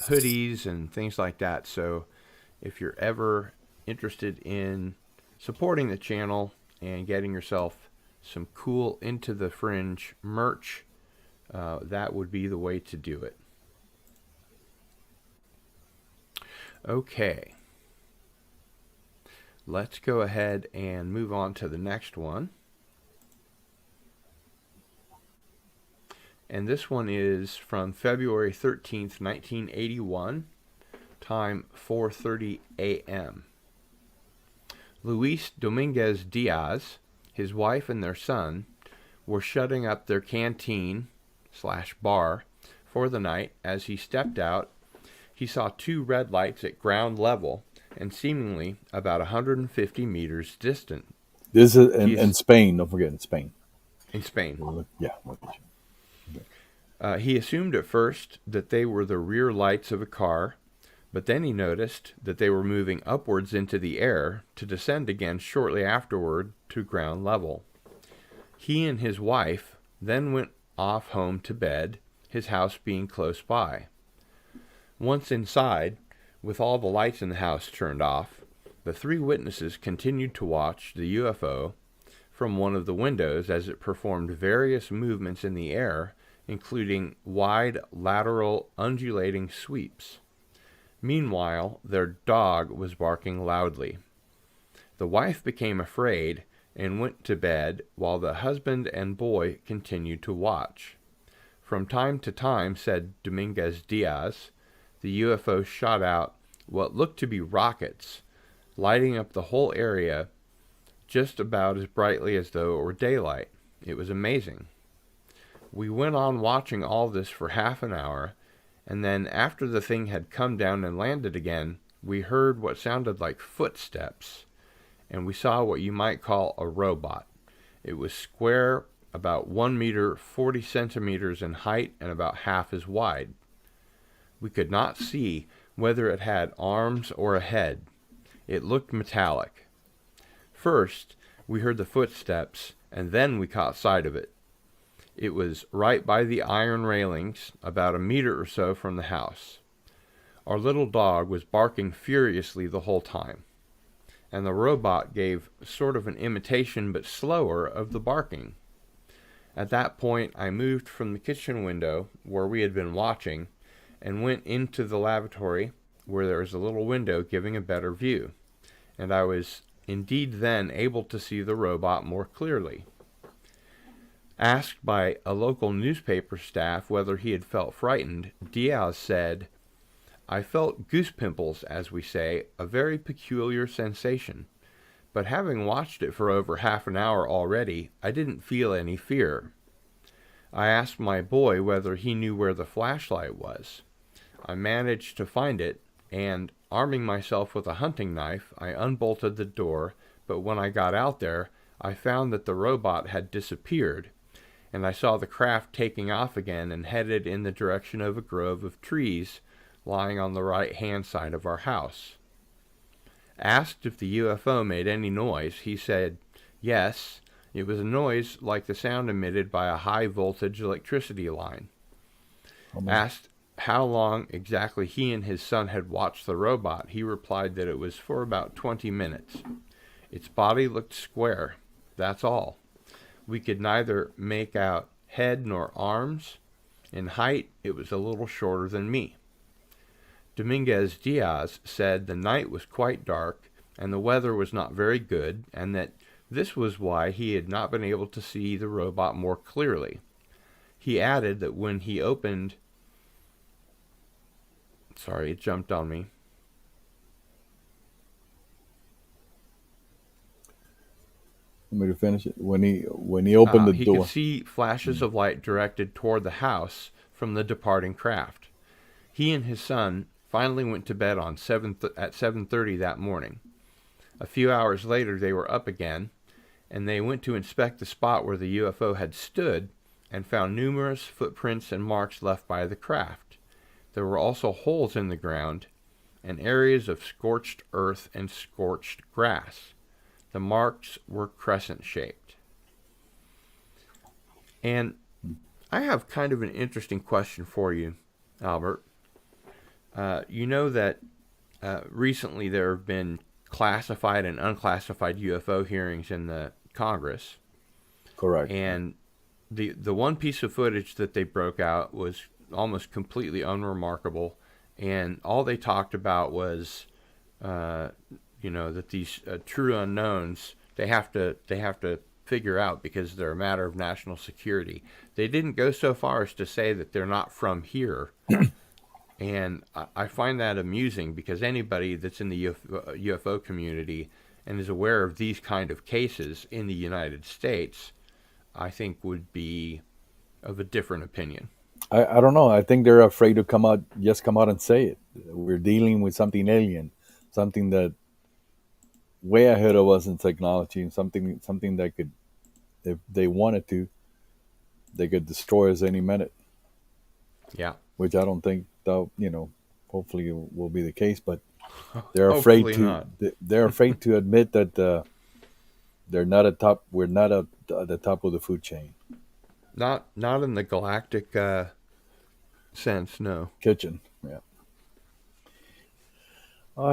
hoodies and things like that. So if you're ever interested in supporting the channel and getting yourself some cool Into the Fringe merch, that would be the way to do it. Okay. Let's go ahead and move on to the next one. And this one is from February 13th, 1981, time 4:30 a.m. Luis Dominguez Diaz, his wife and their son, were shutting up their canteen/bar for the night. As he stepped out, he saw two red lights at ground level and seemingly about 150 meters distant. This is in Spain. Don't forget, in Spain. In Spain. Yeah. He assumed at first that they were the rear lights of a car, but then he noticed that they were moving upwards into the air to descend again shortly afterward to ground level. He and his wife then went off home to bed, his house being close by. Once inside, with all the lights in the house turned off, the three witnesses continued to watch the UFO from one of the windows as it performed various movements in the air, including wide, lateral, undulating sweeps. Meanwhile, their dog was barking loudly. The wife became afraid and went to bed while the husband and boy continued to watch. From time to time, said Dominguez Diaz, the UFO shot out what looked to be rockets, lighting up the whole area just about as brightly as though it were daylight. It was amazing. We went on watching all this for half an hour, and then after the thing had come down and landed again, we heard what sounded like footsteps, and we saw what you might call a robot. It was square, about 1 meter 40 centimeters in height, and about half as wide. We could not see whether it had arms or a head. It looked metallic. First, we heard the footsteps, and then we caught sight of it. It was right by the iron railings, about a meter or so from the house. Our little dog was barking furiously the whole time, and the robot gave sort of an imitation, but slower, of the barking. At that point, I moved from the kitchen window, where we had been watching, and went into the lavatory, where there was a little window giving a better view, and I was indeed then able to see the robot more clearly. Asked by a local newspaper staff whether he had felt frightened, Diaz said, "I felt goose pimples, as we say, a very peculiar sensation, but having watched it for over half an hour already, I didn't feel any fear." I asked my boy whether he knew where the flashlight was. I managed to find it, and, arming myself with a hunting knife, I unbolted the door, but when I got out there, I found that the robot had disappeared, and I saw the craft taking off again and headed in the direction of a grove of trees lying on the right-hand side of our house. Asked if the UFO made any noise, he said, yes, it was a noise like the sound emitted by a high-voltage electricity line. Asked how long exactly he and his son had watched the robot, he replied that it was for about 20 minutes. Its body looked square, that's all. We could neither make out head nor arms. In height, it was a little shorter than me. Dominguez Diaz said the night was quite dark and the weather was not very good, and that this was why he had not been able to see the robot more clearly. He added that when he opened... Sorry, it jumped on me. Want me to finish it? When he opened the door, he could see flashes of light directed toward the house from the departing craft. He and his son finally went to bed at 7:30 that morning. A few hours later, they were up again, and they went to inspect the spot where the UFO had stood and found numerous footprints and marks left by the craft. There were also holes in the ground and areas of scorched earth and scorched grass. The marks were crescent-shaped. And I have kind of an interesting question for you, Albert. You know that recently there have been classified and unclassified UFO hearings in the Congress. correct. And the one piece of footage that they broke out was almost completely unremarkable, and all they talked about was that these true unknowns they have to figure out because they're a matter of national security. They didn't go so far as to say that they're not from here. And I find that amusing because anybody that's in the UFO community and is aware of these kind of cases in the United States, I think would be of a different opinion. I don't know. I think they're afraid to come out and say it. We're dealing with something alien, something that way ahead of us in technology, and something that could, if they wanted to, they could destroy us any minute. Yeah. Which I don't think that, hopefully will be the case, but they're afraid they're afraid to admit that they're not at top. We're not at the top of the food chain. Not in the galactic sense, no. Kitchen, yeah.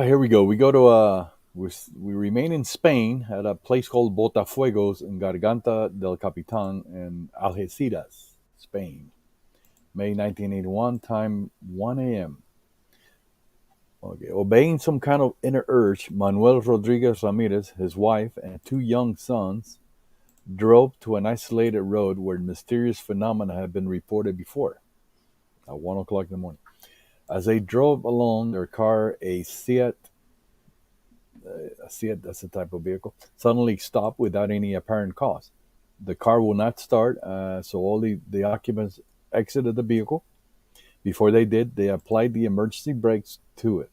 Here we go. We go to we remain in Spain at a place called Botafuegos in Garganta del Capitan in Algeciras, Spain. May 1981, time 1 a.m. Okay. Obeying some kind of inner urge, Manuel Rodriguez Ramirez, his wife, and two young sons drove to an isolated road where mysterious phenomena had been reported before, at 1 o'clock in the morning. As they drove along, their car, a Seat, that's a type of vehicle, suddenly stopped without any apparent cause. The car will not start, so all the occupants exited the vehicle. Before they did, they applied the emergency brakes to it.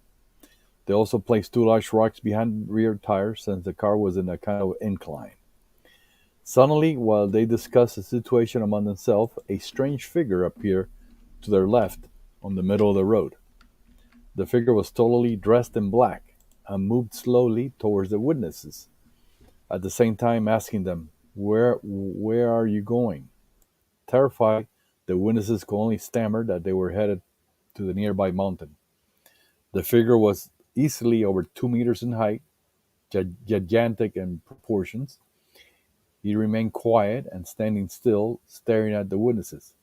They also placed two large rocks behind the rear tires since the car was in a kind of incline. Suddenly, while they discussed the situation among themselves, a strange figure appeared to their left on the middle of the road. The figure was totally dressed in black and moved slowly towards the witnesses, at the same time asking them, Where are you going? Terrified, the witnesses could only stammer that they were headed to the nearby mountain. The figure was easily over 2 meters in height, gigantic in proportions. He remained quiet and standing still, staring at the witnesses.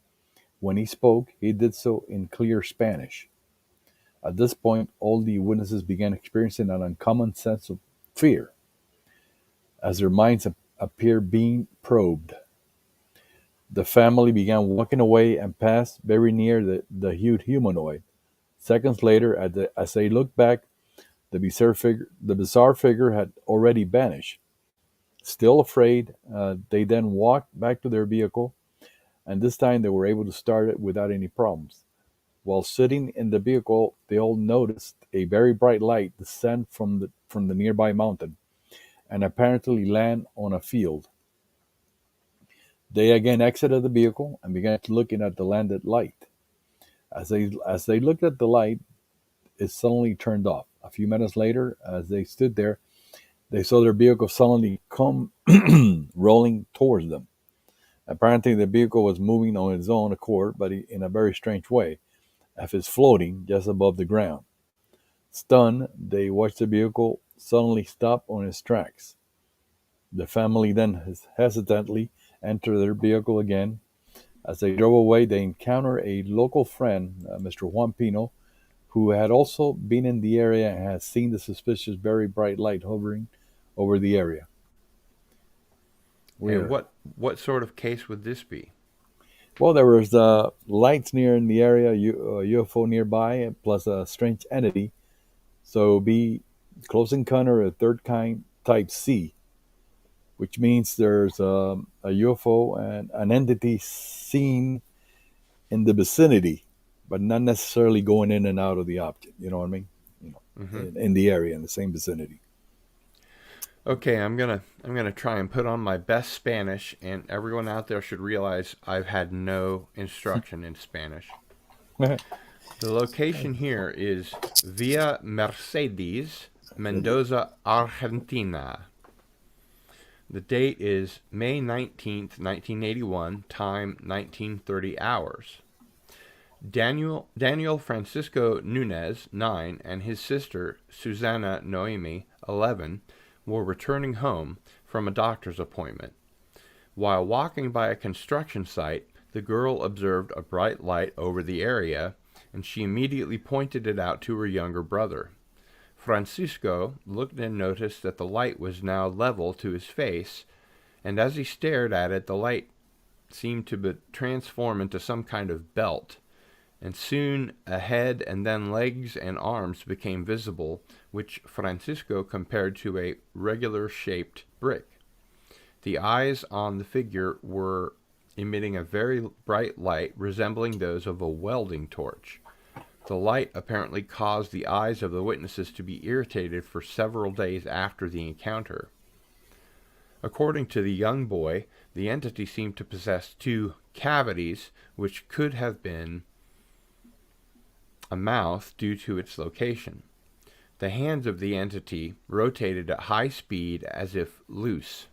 When he spoke, he did so in clear Spanish. At this point, all the witnesses began experiencing an uncommon sense of fear, as their minds appeared being probed. The family began walking away and passed very near the huge humanoid. Seconds later, as they looked back, the bizarre figure had already vanished. Still afraid, they then walked back to their vehicle, and this time they were able to start it without any problems. While sitting in the vehicle, they all noticed a very bright light descend from the nearby mountain and apparently land on a field. They again exited the vehicle and began looking at the landed light. As they looked at the light, it suddenly turned off. A few minutes later, as they stood there, they saw their vehicle suddenly come rolling towards them. Apparently, the vehicle was moving on its own accord, but in a very strange way, as if floating just above the ground. Stunned, they watched the vehicle suddenly stop on its tracks. The family then hesitantly entered their vehicle again. As they drove away, they encountered a local friend, Mr. Juan Pino, who had also been in the area and had seen the suspicious, very bright light hovering over the area. And what sort of case would this be? Well, there was lights near in the area, a UFO nearby, plus a strange entity. So it would be close encounter of third kind type C, which means there's a UFO and an entity seen in the vicinity, but not necessarily going in and out of the object. You know what I mean? In the area, in the same vicinity. Okay, I'm gonna try and put on my best Spanish, and everyone out there should realize I've had no instruction in Spanish. The location here is Via Mercedes, Mendoza, Argentina. The date is May 19th, 1981, time 1930 hours. Daniel Francisco Nunez, 9, and his sister Susana Noemi, 11, were returning home from a doctor's appointment. While walking by a construction site, the girl observed a bright light over the area, and she immediately pointed it out to her younger brother. Francisco looked and noticed that the light was now level to his face, and as he stared at it, the light seemed to transform into some kind of belt, and soon a head and then legs and arms became visible, which Francisco compared to a regular-shaped brick. The eyes on the figure were emitting a very bright light resembling those of a welding torch. The light apparently caused the eyes of the witnesses to be irritated for several days after the encounter. According to the young boy, the entity seemed to possess two cavities, which could have been a mouth due to its location. The hands of the entity rotated at high speed as if loose.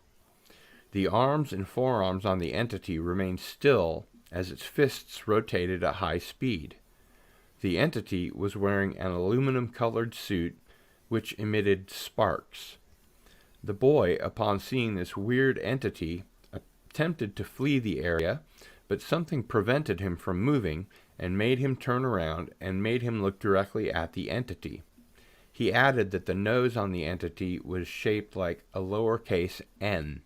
The arms and forearms on the entity remained still as its fists rotated at high speed. The entity was wearing an aluminum-colored suit which emitted sparks. The boy, upon seeing this weird entity, attempted to flee the area, but something prevented him from moving and made him turn around and made him look directly at the entity. He added that the nose on the entity was shaped like a lowercase n.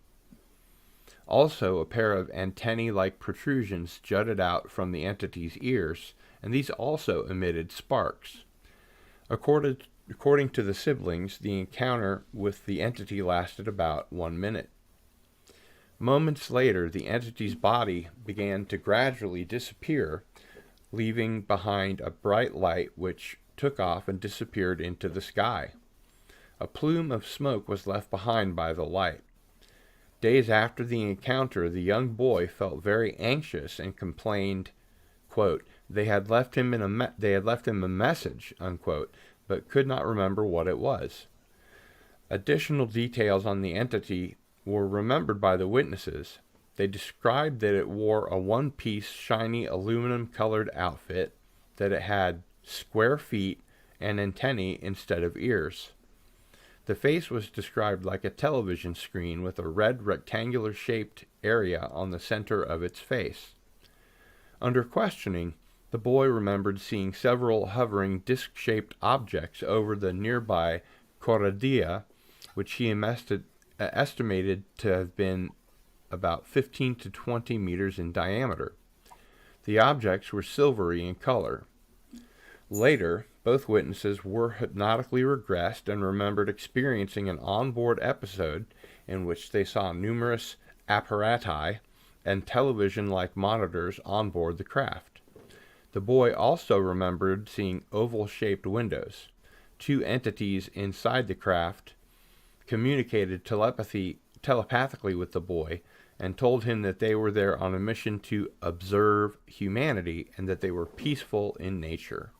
Also, a pair of antennae-like protrusions jutted out from the entity's ears, and these also emitted sparks. According to the siblings, the encounter with the entity lasted about 1 minute. Moments later, the entity's body began to gradually disappear, leaving behind a bright light which took off and disappeared into the sky. A plume of smoke was left behind by the light. Days after the encounter, the young boy felt very anxious and complained, quote, they had left him a message, unquote, but could not remember what it was. Additional details on the entity were remembered by the witnesses. They described that it wore a one-piece, shiny, aluminum-colored outfit, that it had square feet and antennae instead of ears. The face was described like a television screen with a red rectangular-shaped area on the center of its face. Under questioning, the boy remembered seeing several hovering disc-shaped objects over the nearby Corradilla, which he estimated to have been about 15 to 20 meters in diameter. The objects were silvery in color. Later, both witnesses were hypnotically regressed and remembered experiencing an onboard episode in which they saw numerous apparati and television-like monitors on board the craft. The boy also remembered seeing oval-shaped windows. Two entities inside the craft communicated telepathically with the boy and told him that they were there on a mission to observe humanity and that they were peaceful in nature.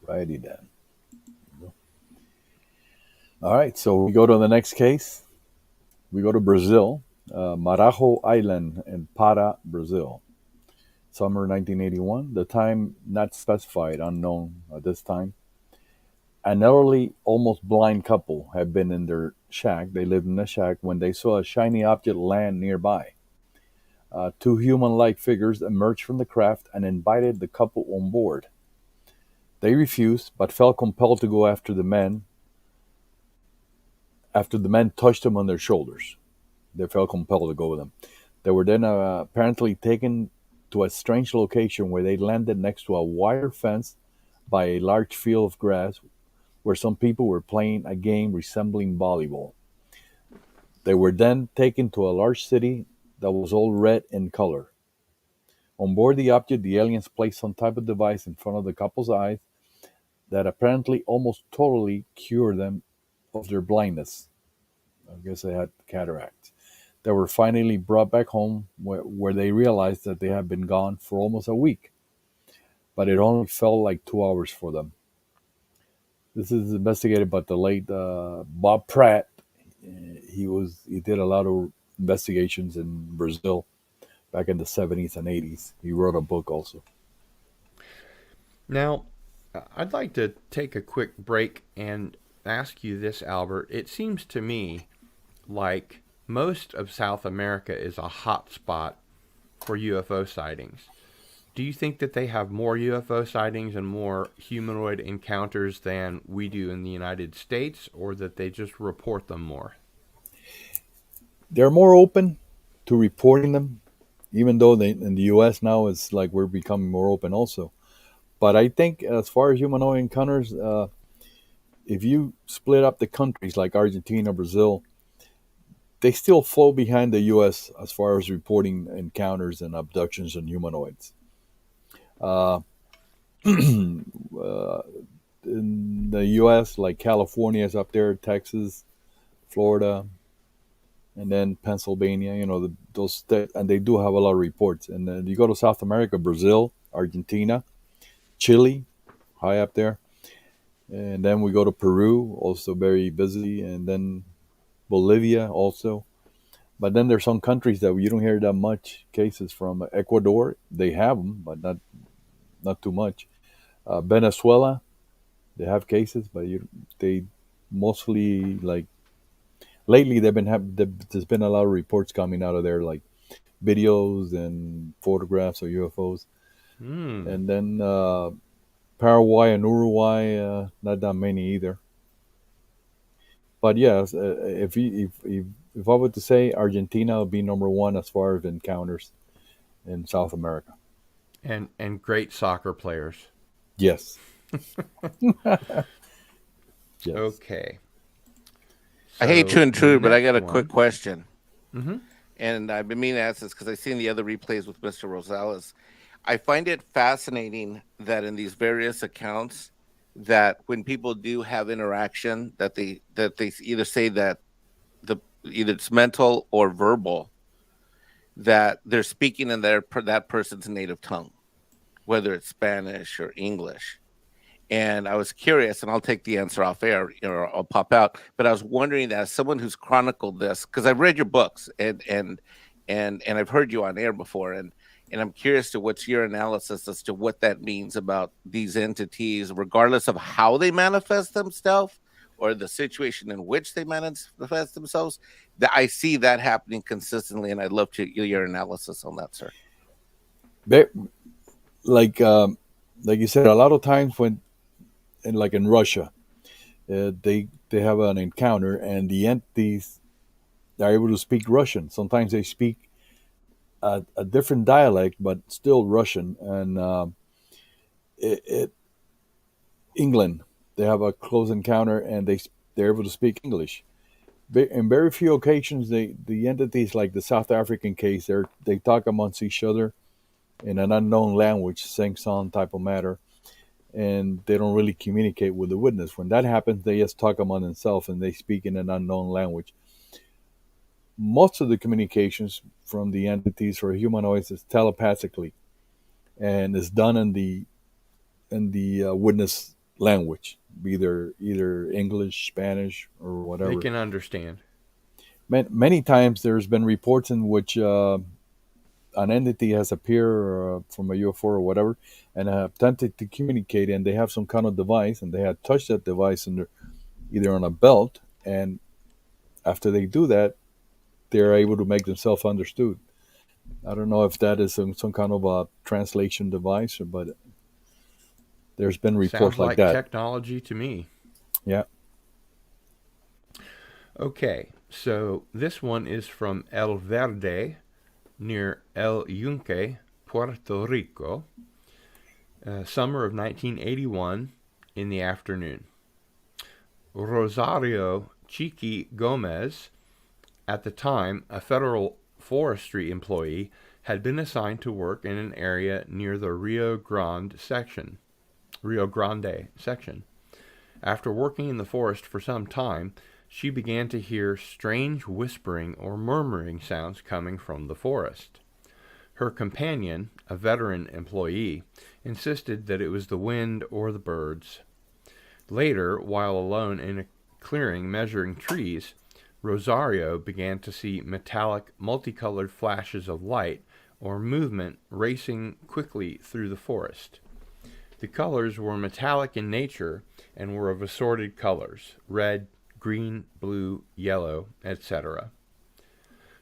Righty then. All right, so we go to the next case. We go to Brazil, Marajo Island in Para, Brazil. Summer 1981. The time not specified, unknown at this time. An elderly, almost blind couple had been in their shack. They lived in a shack when they saw a shiny object land nearby. Two human-like figures emerged from the craft and invited the couple on board. They refused, but felt compelled to go after the men touched them on their shoulders. They felt compelled to go with them. They were then apparently taken to a strange location where they landed next to a wire fence by a large field of grass where some people were playing a game resembling volleyball. They were then taken to a large city that was all red in color. On board the object, the aliens placed some type of device in front of the couple's eyes that apparently almost totally cured them of their blindness. I guess they had cataracts. They were finally brought back home where they realized that they had been gone for almost a week. But it only felt like 2 hours for them. This is investigated by the late Bob Pratt. He did a lot of investigations in Brazil back in the 70s and 80s. He wrote a book also. Now, I'd like to take a quick break and ask you this, Albert. It seems to me like most of South America is a hot spot for UFO sightings. Do you think that they have more UFO sightings and more humanoid encounters than we do in the United States, or that they just report them more? They're more open to reporting them, even though in the U.S. now it's like we're becoming more open also. But I think as far as humanoid encounters, if you split up the countries like Argentina, Brazil, they still fall behind the U.S. as far as reporting encounters and abductions and humanoids. In the U.S., like California is up there, Texas, Florida, and then Pennsylvania, those states, and they do have a lot of reports. And then you go to South America, Brazil, Argentina, Chile, high up there. And then we go to Peru, also very busy, and then Bolivia also. But then there's some countries that you don't hear that much cases from. Ecuador, they have them, but not too much. Venezuela, they have cases, but they mostly, like, lately there's been a lot of reports coming out of there, like videos and photographs of UFOs. And then Paraguay and Uruguay, not that many either. But yes, if I were to say, Argentina would be number one as far as encounters in South America. And great soccer players. Yes. Yes. Okay. I hate to intrude, but I got a quick question. Mm-hmm. And I've been meaning to ask this because I've seen the other replays with Mr. Rosales. I find it fascinating that in these various accounts, that when people do have interaction, that they either say that either it's mental or verbal, that they're speaking in that person's native tongue, whether it's Spanish or English. And I was curious, and I'll take the answer off air or I'll pop out. But I was wondering, as someone who's chronicled this, because I've read your books and I've heard you on air before, and I'm curious to what's your analysis as to what that means about these entities, regardless of how they manifest themselves or the situation in which they manifest themselves. That I see that happening consistently, and I'd love to hear your analysis on that, sir. Like you said, a lot of times like in Russia, they have an encounter, and the entities are able to speak Russian. Sometimes they speak a different dialect, but still Russian. And England, they have a close encounter, and they're able to speak English. In very few occasions, the entities, like the South African case, they talk amongst each other in an unknown language, sing-song type of matter, and they don't really communicate with the witness. When that happens, they just talk among themselves and they speak in an unknown language. Most of the communications from the entities or humanoids is telepathically, and is done in the witness language, either English, Spanish, or whatever. They can understand. Many times there's been reports in which an entity has appeared from a UFO or whatever, and have attempted to communicate, and they have some kind of device, and they have touched that device either on a belt, and after they do that, they're able to make themselves understood. I don't know if that is some kind of a translation device, but there's been reports like that. Technology to me. Yeah. Okay, so this one is from El Verde, near El Yunque, Puerto Rico, summer of 1981, in the afternoon. Rosario Chiqui Gomez, at the time a federal forestry employee, had been assigned to work in an area near the Rio Grande section. After working in the forest for some time, she began to hear strange whispering or murmuring sounds coming from the forest. Her companion, a veteran employee, insisted that it was the wind or the birds. Later, while alone in a clearing measuring trees, Rosario began to see metallic, multicolored flashes of light or movement racing quickly through the forest. The colors were metallic in nature and were of assorted colors: red, green, blue, yellow, etc.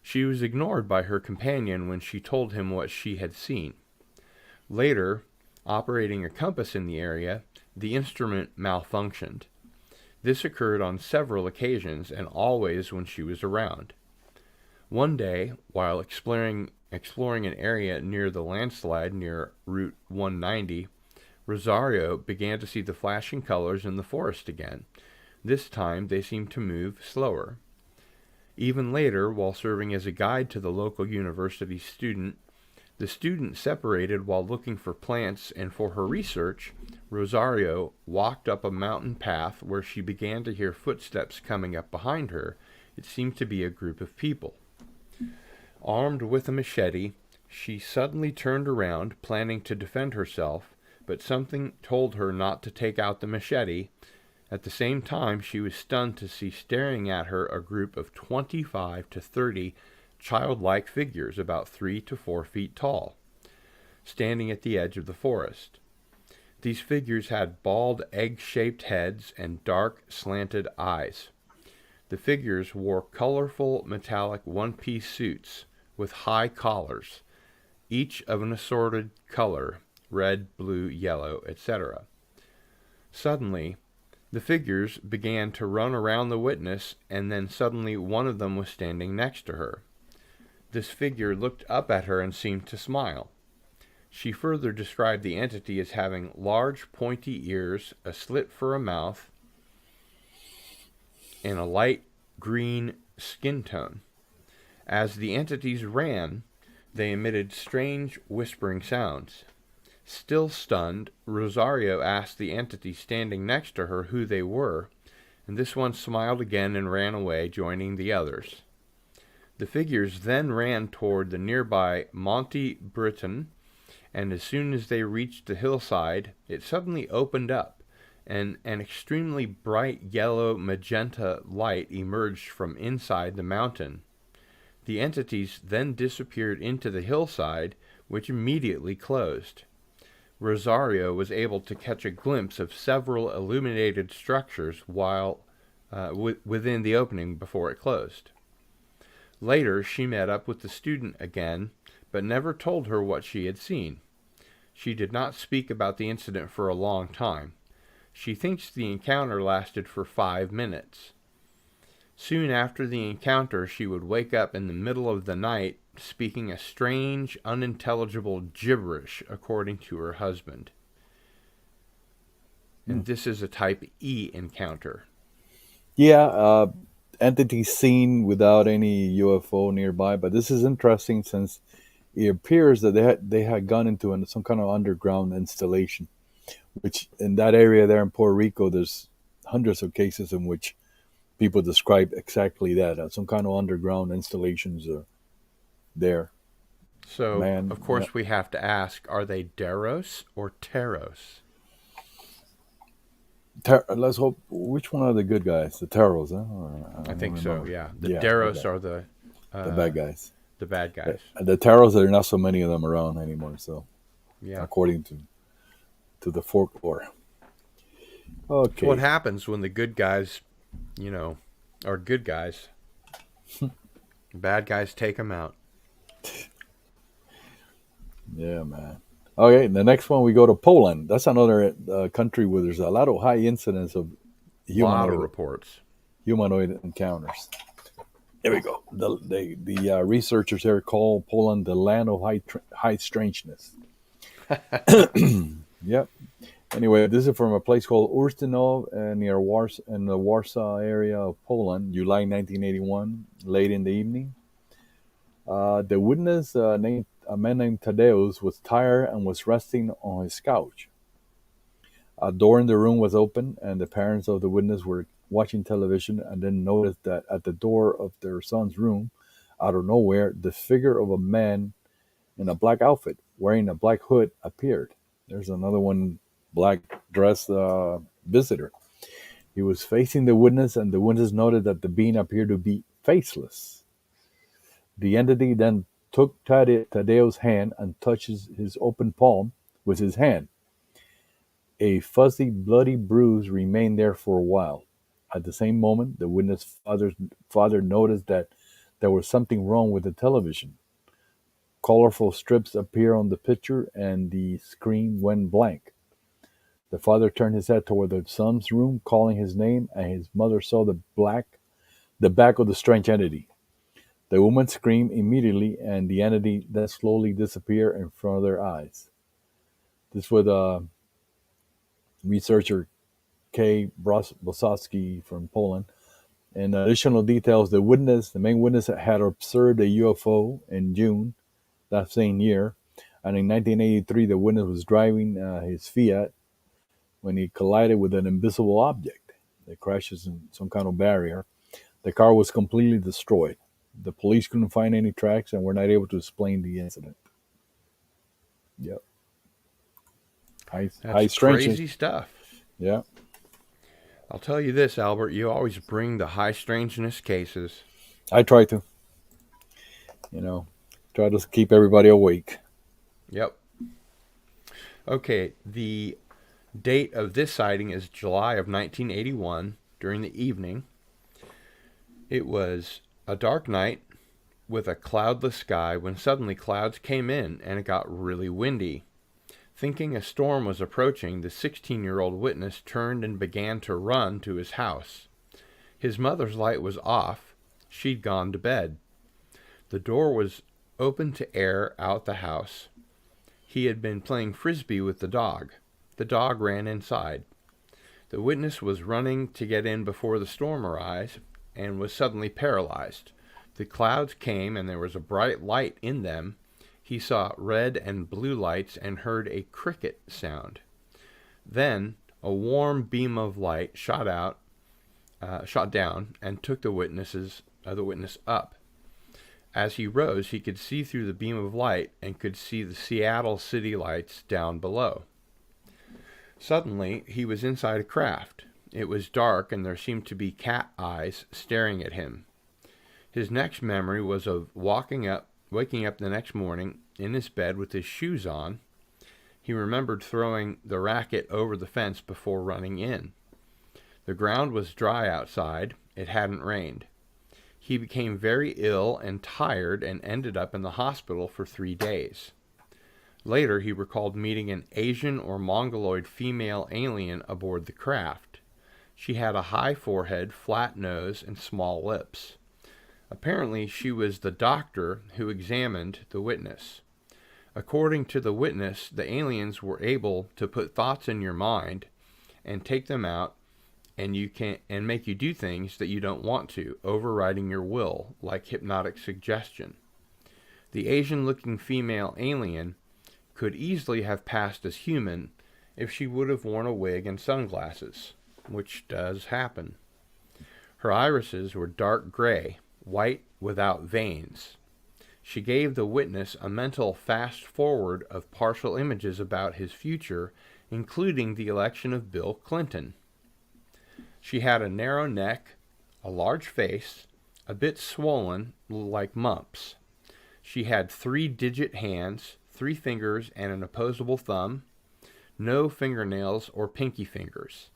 She was ignored by her companion when she told him what she had seen. Later, operating a compass in the area, the instrument malfunctioned. This occurred on several occasions and always when she was around. One day, while exploring an area near the landslide near Route 190, Rosario began to see the flashing colors in the forest again. This time they seemed to move slower. Even later, while serving as a guide to the local university student, the student separated while looking for plants, and for her research, Rosario walked up a mountain path where she began to hear footsteps coming up behind her. It seemed to be a group of people. Armed with a machete, she suddenly turned around, planning to defend herself, but something told her not to take out the machete. At the same time, she was stunned to see staring at her a group of 25 to 30 childlike figures about 3 to 4 feet tall, standing at the edge of the forest. These figures had bald, egg-shaped heads and dark, slanted eyes. The figures wore colorful, metallic one-piece suits with high collars, each of an assorted color: red, blue, yellow, etc. Suddenly, the figures began to run around the witness, and then suddenly one of them was standing next to her. This figure looked up at her and seemed to smile. She further described the entity as having large pointy ears, a slit for a mouth, and a light green skin tone. As the entities ran, They emitted strange whispering sounds. Still stunned, Rosario asked the entity standing next to her who they were, and this one smiled again and ran away, joining the others. The figures then ran toward the nearby Monte Briton, and as soon as they reached the hillside, it suddenly opened up, and an extremely bright yellow magenta light emerged from inside the mountain. The entities then disappeared into the hillside, which immediately closed. Rosario was able to catch a glimpse of several illuminated structures while within the opening before it closed. Later, she met up with the student again, but never told her what she had seen. She did not speak about the incident for a long time. She thinks the encounter lasted for 5 minutes. Soon after the encounter, she would wake up in the middle of the night, speaking a strange, unintelligible gibberish, according to her husband. And this is a type E encounter. Yeah, entity seen without any UFO nearby, but this is interesting since it appears that they had gone into some kind of underground installation, which in that area there in Puerto Rico, there's hundreds of cases in which people describe exactly that, some kind of underground installations there. So, of course, we have to ask, are they Deros or Teros? Let's hope. Which one are the good guys? The Taros, huh? I think so, yeah. The Deros are the bad guys. The bad guys. The Taros, there are not so many of them around anymore, so yeah, according to the folklore. Okay. So what happens when the good guys, are good guys? Bad guys take them out. Yeah, man. Okay, the next one we go to Poland. That's another country where there's a lot of high incidence of humanoid encounters. Here we go. The researchers here call Poland the land of high strangeness. Yep. Anyway, this is from a place called Urstynov near in the Warsaw area of Poland, July 1981, late in the evening. The witness, a man named Tadeusz, was tired and was resting on his couch. A door in the room was open, and the parents of the witness were watching television and then noticed that at the door of their son's room, out of nowhere, the figure of a man in a black outfit, wearing a black hood, appeared. There's another one, black dress visitor. He was facing the witness, and the witness noted that the being appeared to be faceless. The entity then took Tadeusz's hand and touched his open palm with his hand. A fuzzy, bloody bruise remained there for a while. At the same moment, the witness' father noticed that there was something wrong with the television. Colorful strips appeared on the picture, and the screen went blank. The father turned his head toward the son's room, calling his name, and his mother saw the back of the strange entity. The woman screamed immediately, and the entity then slowly disappeared in front of their eyes. This was researcher K. Bosowski from Poland. In additional details, the main witness, had observed a UFO in June that same year, and in 1983, the witness was driving his Fiat when he collided with an invisible object. It crashes in some kind of barrier. The car was completely destroyed. The police couldn't find any tracks and were not able to explain the incident. Yep. That's crazy stuff. Yeah. I'll tell you this, Albert, you always bring the high strangeness cases. I try to. Try to keep everybody awake. Yep. Okay, the date of this sighting is July of 1981 during the evening. It was a dark night with a cloudless sky when suddenly clouds came in and it got really windy. Thinking a storm was approaching, the 16-year-old witness turned and began to run to his house. His mother's light was off. She'd gone to bed. The door was open to air out the house. He had been playing frisbee with the dog. The dog ran inside. The witness was running to get in before the storm arrived and was suddenly paralyzed. The clouds came and there was a bright light in them. He saw red and blue lights and heard a cricket sound. Then a warm beam of light shot down, and took the witness up. As he rose, he could see through the beam of light and could see the Seattle city lights down below. Suddenly, he was inside a craft. It was dark, and there seemed to be cat eyes staring at him. His next memory was of waking up the next morning in his bed with his shoes on. He remembered throwing the racket over the fence before running in. The ground was dry outside. It hadn't rained. He became very ill and tired and ended up in the hospital for 3 days. Later, he recalled meeting an Asian or Mongoloid female alien aboard the craft. She had a high forehead, flat nose, and small lips. Apparently, she was the doctor who examined the witness. According to the witness, the aliens were able to put thoughts in your mind and take them out, and make you do things that you don't want to, overriding your will, like hypnotic suggestion. The Asian-looking female alien could easily have passed as human if she would have worn a wig and sunglasses, which does happen. Her irises were dark gray, white without veins. She gave the witness a mental fast-forward of partial images about his future, including the election of Bill Clinton. She had a narrow neck, a large face, a bit swollen, like mumps. She had 3-digit hands, 3 fingers, and an opposable thumb, no fingernails or pinky fingers.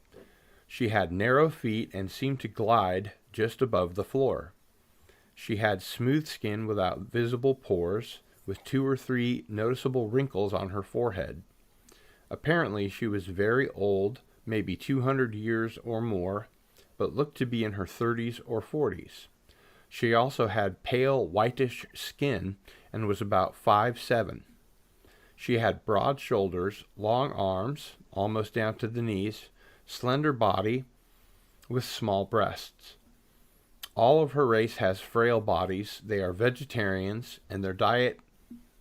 She had narrow feet and seemed to glide just above the floor. She had smooth skin without visible pores, with 2 or 3 noticeable wrinkles on her forehead. Apparently, she was very old, maybe 200 years or more, but looked to be in her 30s or 40s. She also had pale, whitish skin and was about 5'7". She had broad shoulders, long arms, almost down to the knees, slender body, with small breasts. All of her race has frail bodies. They are vegetarians, and their diet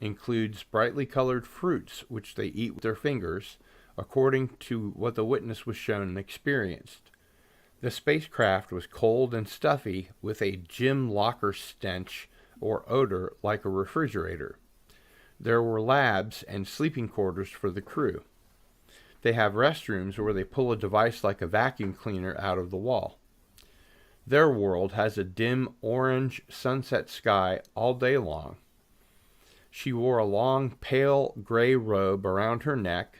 includes brightly colored fruits, which they eat with their fingers, according to what the witness was shown and experienced. The spacecraft was cold and stuffy, with a gym locker stench or odor like a refrigerator. There were labs and sleeping quarters for the crew. They have restrooms where they pull a device like a vacuum cleaner out of the wall. Their world has a dim orange sunset sky all day long. She wore a long, pale gray robe around her neck.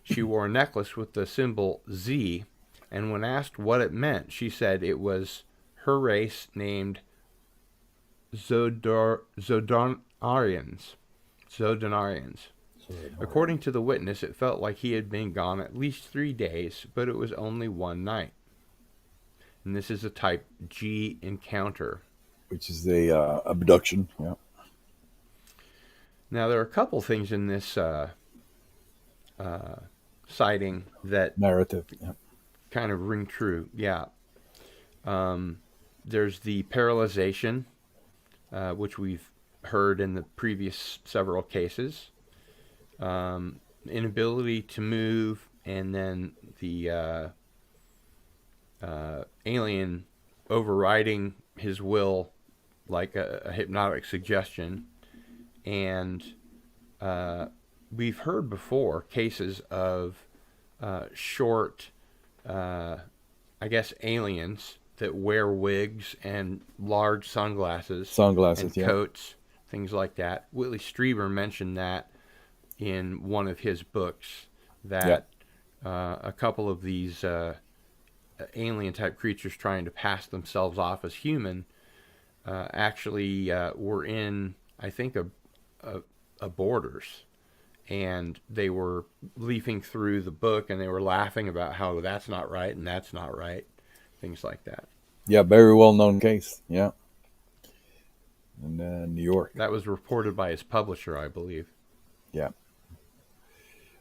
She wore a necklace with the symbol Z, and when asked what it meant, she said it was her race named Zodonarians. According to the witness, it felt like he had been gone at least 3 days, but it was only one night. And this is a type G encounter. Which is a abduction, yeah. Now, there are a couple things in this sighting that narrative, yeah, kind of ring true. Yeah. There's the paralyzation, which we've heard in the previous several cases. Inability to move, and then the alien overriding his will like a hypnotic suggestion. And we've heard before cases of short, aliens that wear wigs and large sunglasses and yeah, coats, things like that. Whitley Strieber mentioned that in one of his books, that a couple of these alien-type creatures trying to pass themselves off as human actually were in, I think, a Borders, and they were leafing through the book, and they were laughing about how that's not right and that's not right, things like that. Yeah, very well-known case, yeah. In New York. That was reported by his publisher, I believe. Yeah.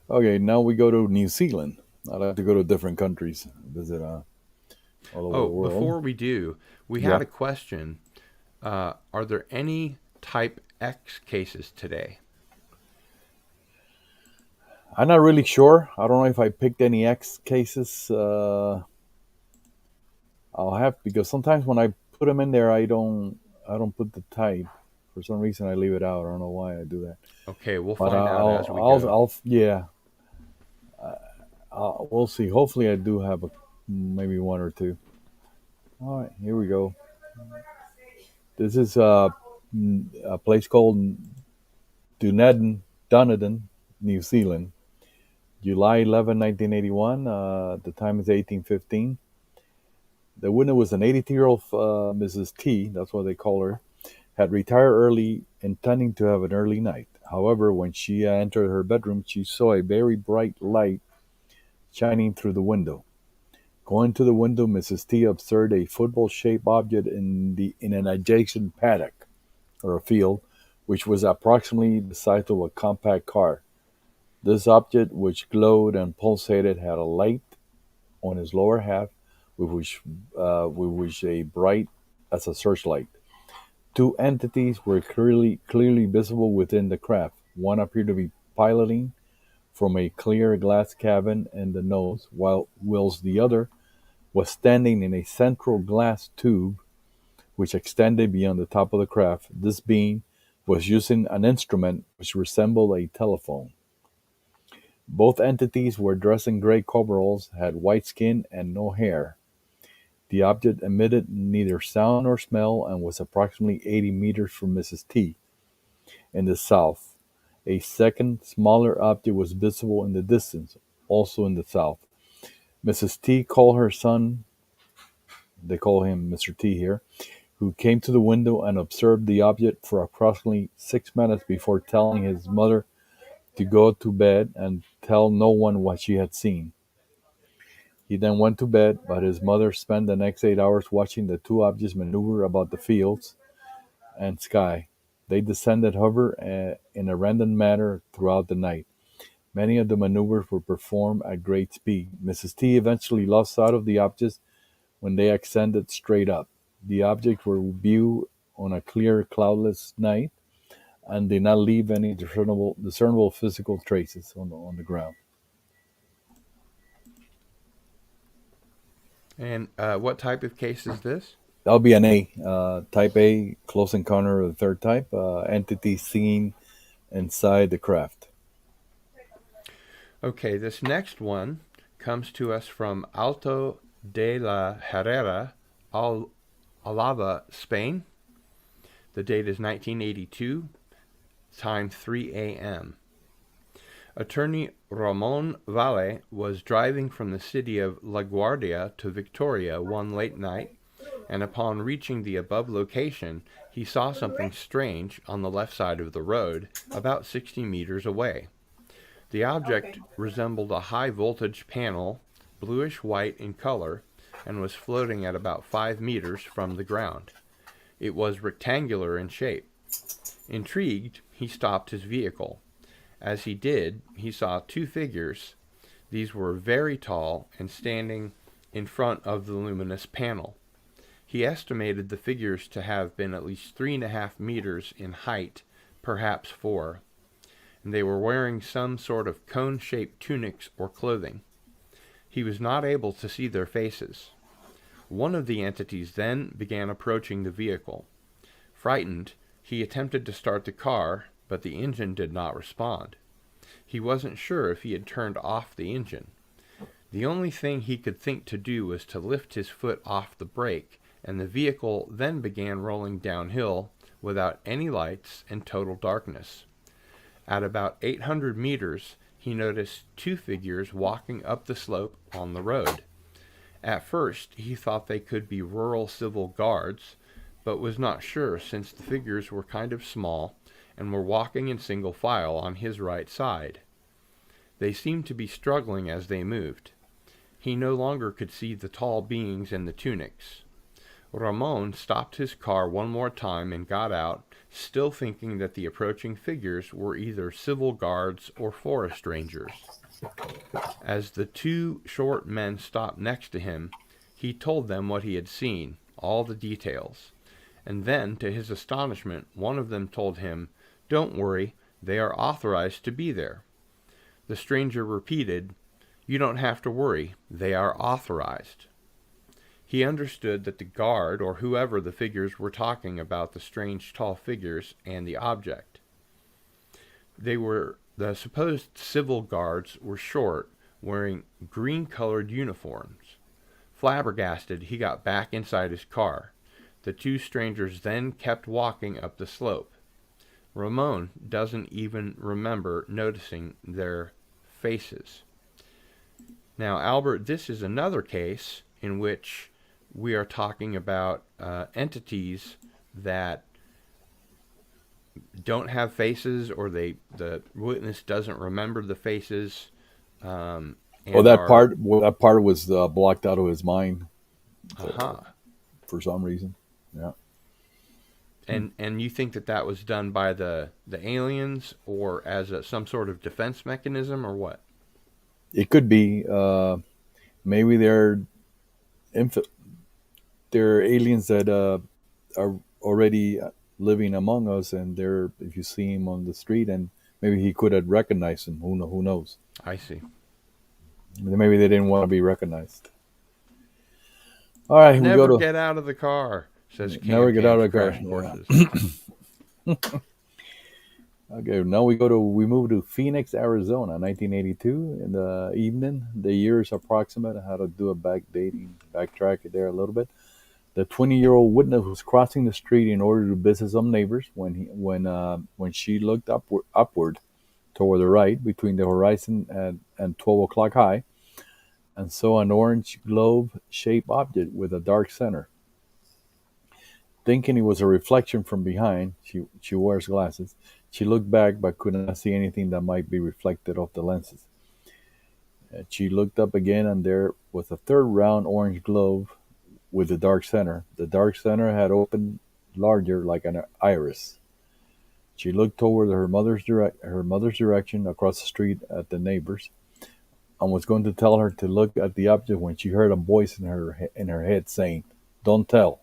Okay, now we go to New Zealand. I'd like to go to different countries, visit all over the world. Before we do, we had a question. Are there any Type X cases today? I'm not really sure. I don't know if I picked any X cases. I'll have, because sometimes when I put them in there, I don't put the type. For some reason, I leave it out. I don't know why I do that. Okay, we'll But find out as we go. yeah, we'll see. Hopefully, I do have maybe one or two. All right, here we go. This is a place called Dunedin, New Zealand. July 11, 1981. The time is 18:15. The winner was an 82-year-old Mrs. T, that's what they call her, had retired early, intending to have an early night. However, when she entered her bedroom, she saw a very bright light shining through the window. Going to the window, Mrs. T observed a football-shaped object in an adjacent paddock, or a field, which was approximately the size of a compact car. This object, which glowed and pulsated, had a light on its lower half, with which a bright as a searchlight. Two entities were clearly visible within the craft. One appeared to be piloting from a clear glass cabin in the nose, whilst the other was standing in a central glass tube which extended beyond the top of the craft. This being was using an instrument which resembled a telephone. Both entities were dressed in gray coveralls, had white skin, and no hair. The object emitted neither sound nor smell and was approximately 80 meters from Mrs. T in the south. A second, smaller object was visible in the distance, also in the south. Mrs. T called her son, they call him Mr. T here, who came to the window and observed the object for approximately 6 minutes before telling his mother to go to bed and tell no one what she had seen. He then went to bed, but his mother spent the next 8 hours watching the two objects maneuver about the fields and sky. They descended hover in a random manner throughout the night. Many of the maneuvers were performed at great speed. Mrs. T eventually lost sight of the objects when they ascended straight up. The objects were viewed on a clear, cloudless night and did not leave any discernible physical traces on the ground. And what type of case is this? That'll be an A. Type A, close encounter of the third type. Entity seen inside the craft. Okay, this next one comes to us from Alto de la Herrera, Alava, Spain. The date is 1982, time 3 a.m. Attorney Ramon Valle was driving from the city of LaGuardia to Victoria one late night, and upon reaching the above location, he saw something strange on the left side of the road, about 60 meters away. The object resembled a high-voltage panel, bluish-white in color, and was floating at about 5 meters from the ground. It was rectangular in shape. Intrigued, he stopped his vehicle. As he did, he saw two figures. These were very tall and standing in front of the luminous panel. He estimated the figures to have been at least 3.5 meters in height, perhaps 4. And they were wearing some sort of cone-shaped tunics or clothing. He was not able to see their faces. One of the entities then began approaching the vehicle. Frightened, he attempted to start the car, but the engine did not respond. He wasn't sure if he had turned off the engine. The only thing he could think to do was to lift his foot off the brake, and the vehicle then began rolling downhill without any lights and total darkness. At about 800 meters, he noticed two figures walking up the slope on the road. At first, he thought they could be rural civil guards, but was not sure since the figures were kind of small and were walking in single file on his right side. They seemed to be struggling as they moved. He no longer could see the tall beings in the tunics. Ramon stopped his car one more time and got out, still thinking that the approaching figures were either civil guards or forest rangers. As the two short men stopped next to him, he told them what he had seen, all the details. And then, to his astonishment, one of them told him, "Don't worry, they are authorized to be there." The stranger repeated, "You don't have to worry. They are authorized." He understood that the guard, or whoever the figures were talking about, the strange tall figures and the object. The supposed civil guards were short, wearing green-colored uniforms. Flabbergasted, he got back inside his car. The two strangers then kept walking up the slope. Ramon doesn't even remember noticing their faces. Now, Albert, this is another case in which we are talking about entities that don't have faces, or the witness doesn't remember the faces. That part was blocked out of his mind for some reason. Yeah. And you think that was done by the aliens, or as some sort of defense mechanism, or what? It could be. Maybe they're aliens that are already living among us, and if you see him on the street, and maybe he could have recognized him. Who knows? I see. Maybe they didn't want to be recognized. All right, never get out of the car. Says never get out of the car. Yeah. Okay, now we move to Phoenix, Arizona, 1982. In the evening, the year is approximate. I had to do a backtrack it there a little bit. The 20-year-old witness was crossing the street in order to visit some neighbors when she looked upward toward the right between the horizon and 12 o'clock high, and saw an orange globe-shaped object with a dark center. Thinking it was a reflection from behind, she wears glasses. She looked back but could not see anything that might be reflected off the lenses. She looked up again, and there was a third round orange globe with the dark center. The dark center had opened larger, like an iris. She looked toward her mother's direction across the street at the neighbors, and was going to tell her to look at the object when she heard a voice in her head saying, "Don't tell."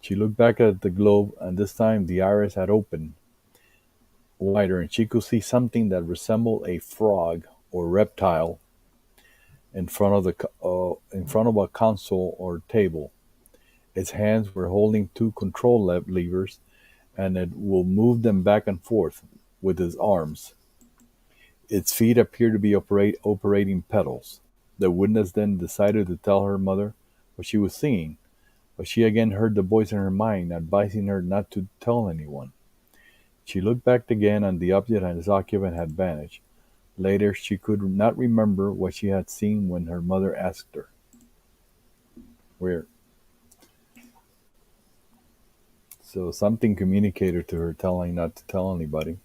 She looked back at the globe, and this time the iris had opened wider, and she could see something that resembled a frog or reptile in front of a console or table. Its hands were holding two control levers, and it will move them back and forth with its arms. Its feet appeared to be operating pedals. The witness then decided to tell her mother what she was seeing, but she again heard the voice in her mind advising her not to tell anyone. She looked back again, and the object and its occupant had vanished. Later, she could not remember what she had seen when her mother asked her. Weird. So something communicated to her, telling not to tell anybody.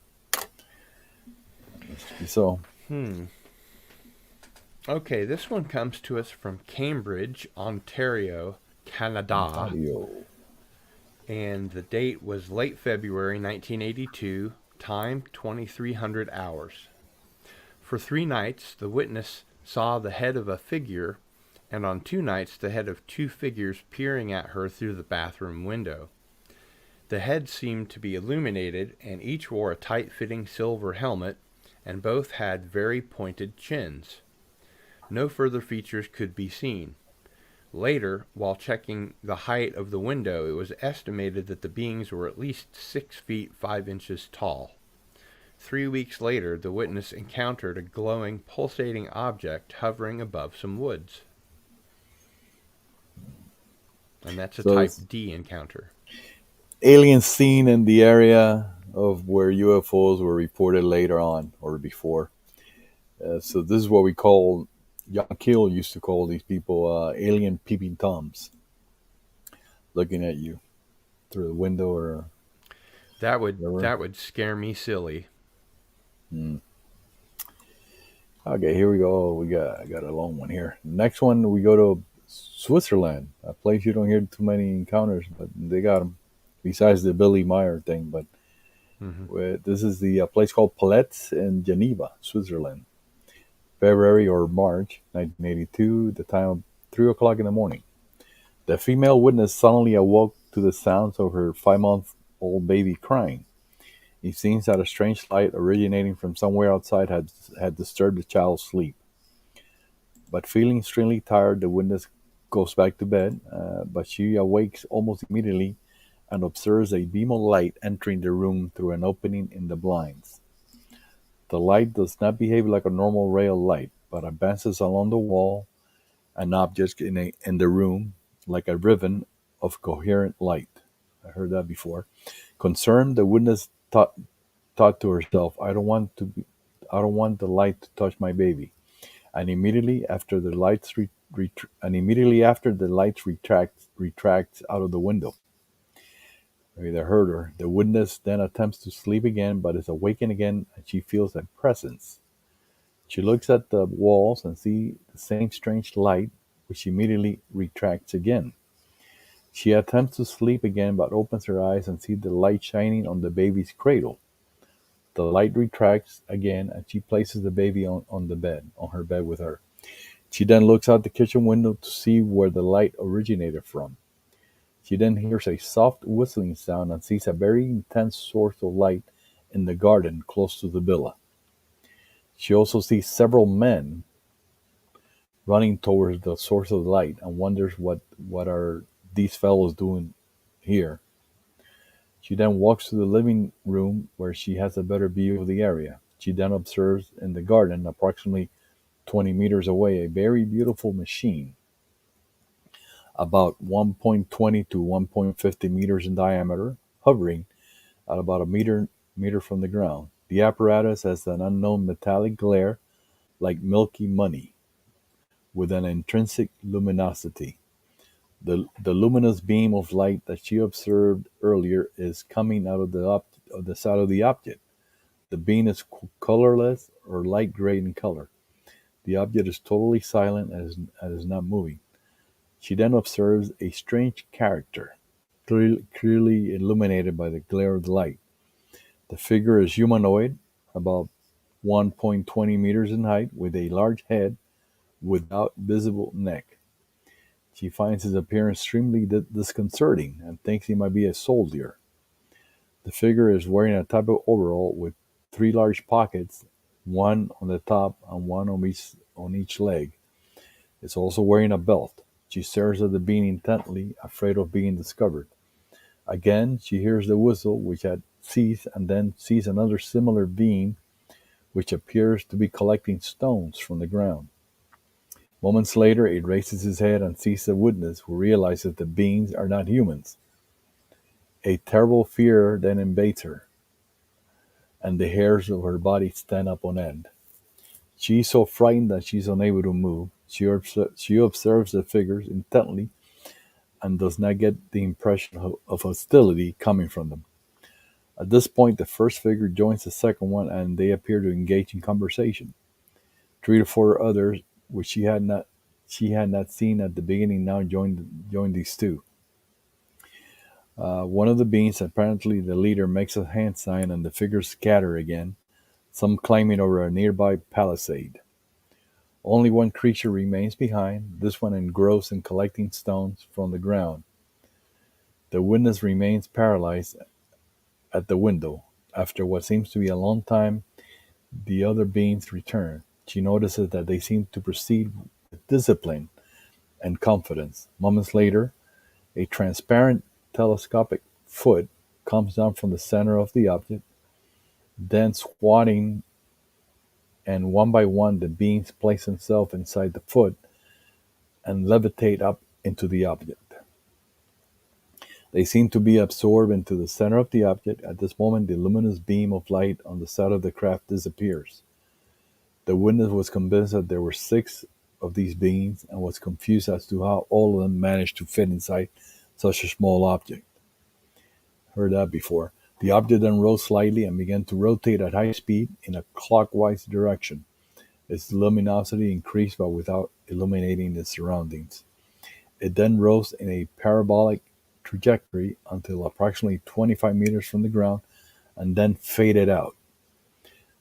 So. Okay, this one comes to us from Cambridge, Ontario, Canada. And the date was late February 1982, time 2300 hours. For 3 nights, the witness saw the head of a figure, and on 2 nights, the head of 2 figures peering at her through the bathroom window. The heads seemed to be illuminated, and each wore a tight-fitting silver helmet, and both had very pointed chins. No further features could be seen. Later, while checking the height of the window, it was estimated that the beings were at least 6 feet 5 inches tall. 3 weeks later, the witness encountered a glowing, pulsating object hovering above some woods. And that's a type D encounter. Aliens seen in the area of where UFOs were reported later on or before. So this is what we call, John Keel used to call these people alien peeping toms, looking at you through the window or. That would scare me silly. Okay, here we go. I got a long one here. Next one, we go to Switzerland, a place you don't hear too many encounters, but they got them. Besides the Billy Meyer thing, but this is the place called Palette in Geneva, Switzerland. February or March 1982, the time of 3 o'clock in the morning. The female witness suddenly awoke to the sounds of her 5-month-old baby crying. It seems that a strange light originating from somewhere outside had disturbed the child's sleep. But feeling extremely tired, the witness goes back to bed, but she awakes almost immediately and observes a beam of light entering the room through an opening in the blinds. The light does not behave like a normal ray of light, but advances along the wall and objects in the room like a ribbon of coherent light. I heard that before. Concerned, the witness thought to herself, I don't want the light to touch my baby." And immediately after the lights retracts out of the window. They heard her. The witness then attempts to sleep again, but is awakened again, and she feels a presence. She looks at the walls and sees the same strange light, which immediately retracts again. She attempts to sleep again, but opens her eyes and sees the light shining on the baby's cradle. The light retracts again, and she places the baby on her bed with her. She then looks out the kitchen window to see where the light originated from. She then hears a soft whistling sound and sees a very intense source of light in the garden close to the villa. She also sees several men running towards the source of the light and wonders what are these fellows doing here. She then walks to the living room where she has a better view of the area. She then observes in the garden, approximately 20 meters away, a very beautiful machine, about 1.20 to 1.50 meters in diameter, hovering at about a meter from the ground. The apparatus has an unknown metallic glare like milky money, with an intrinsic luminosity. The luminous beam of light that she observed earlier is coming out of the side of the object. The beam is colorless or light gray in color. The object is totally silent and is not moving. She then observes a strange character, clearly illuminated by the glare of the light. The figure is humanoid, about 1.20 meters in height, with a large head without visible neck. She finds his appearance extremely disconcerting and thinks he might be a soldier. The figure is wearing a type of overall with 3 large pockets, one on the top and one on each leg. It's also wearing a belt. She stares at the being intently, afraid of being discovered. Again, she hears the whistle, which had ceased, and then sees another similar being, which appears to be collecting stones from the ground. Moments later, it raises his head and sees the witness, who realizes the beings are not humans. A terrible fear then invades her, and the hairs of her body stand up on end. She is so frightened that she is unable to move. She observes the figures intently and does not get the impression of hostility coming from them. At this point, the first figure joins the second one, and they appear to engage in conversation. 3 to 4 others, which she had not seen at the beginning, now join these two. One of the beings, apparently the leader, makes a hand sign, and the figures scatter again, some climbing over a nearby palisade. Only one creature remains behind, this one engrossed in collecting stones from the ground. The witness remains paralyzed at the window. After what seems to be a long time, the other beings return. She notices that they seem to proceed with discipline and confidence. Moments later, a transparent telescopic foot comes down from the center of the object, then squatting, and one by one the beings place themselves inside the foot and levitate up into the object. They seem to be absorbed into the center of the object. At this moment, the luminous beam of light on the side of the craft disappears. The witness was convinced that there were 6 of these beings and was confused as to how all of them managed to fit inside such a small object. Heard that before. The object then rose slightly and began to rotate at high speed in a clockwise direction. Its luminosity increased, but without illuminating its surroundings. It then rose in a parabolic trajectory until approximately 25 meters from the ground and then faded out.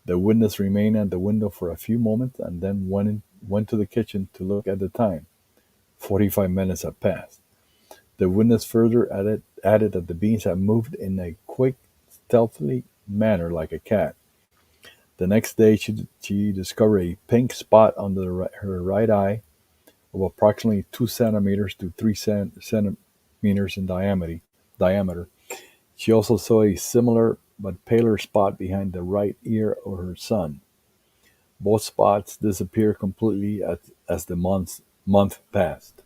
The witness remained at the window for a few moments and then went to the kitchen to look at the time. 45 minutes had passed. The witness further added that the beings had moved in a quick, stealthy manner like a cat. The next day, she discovered a pink spot under her right eye of approximately 2 centimeters to 3 centimeters in diameter. She also saw a similar but paler spot behind the right ear of her son. Both spots disappeared completely as the month passed.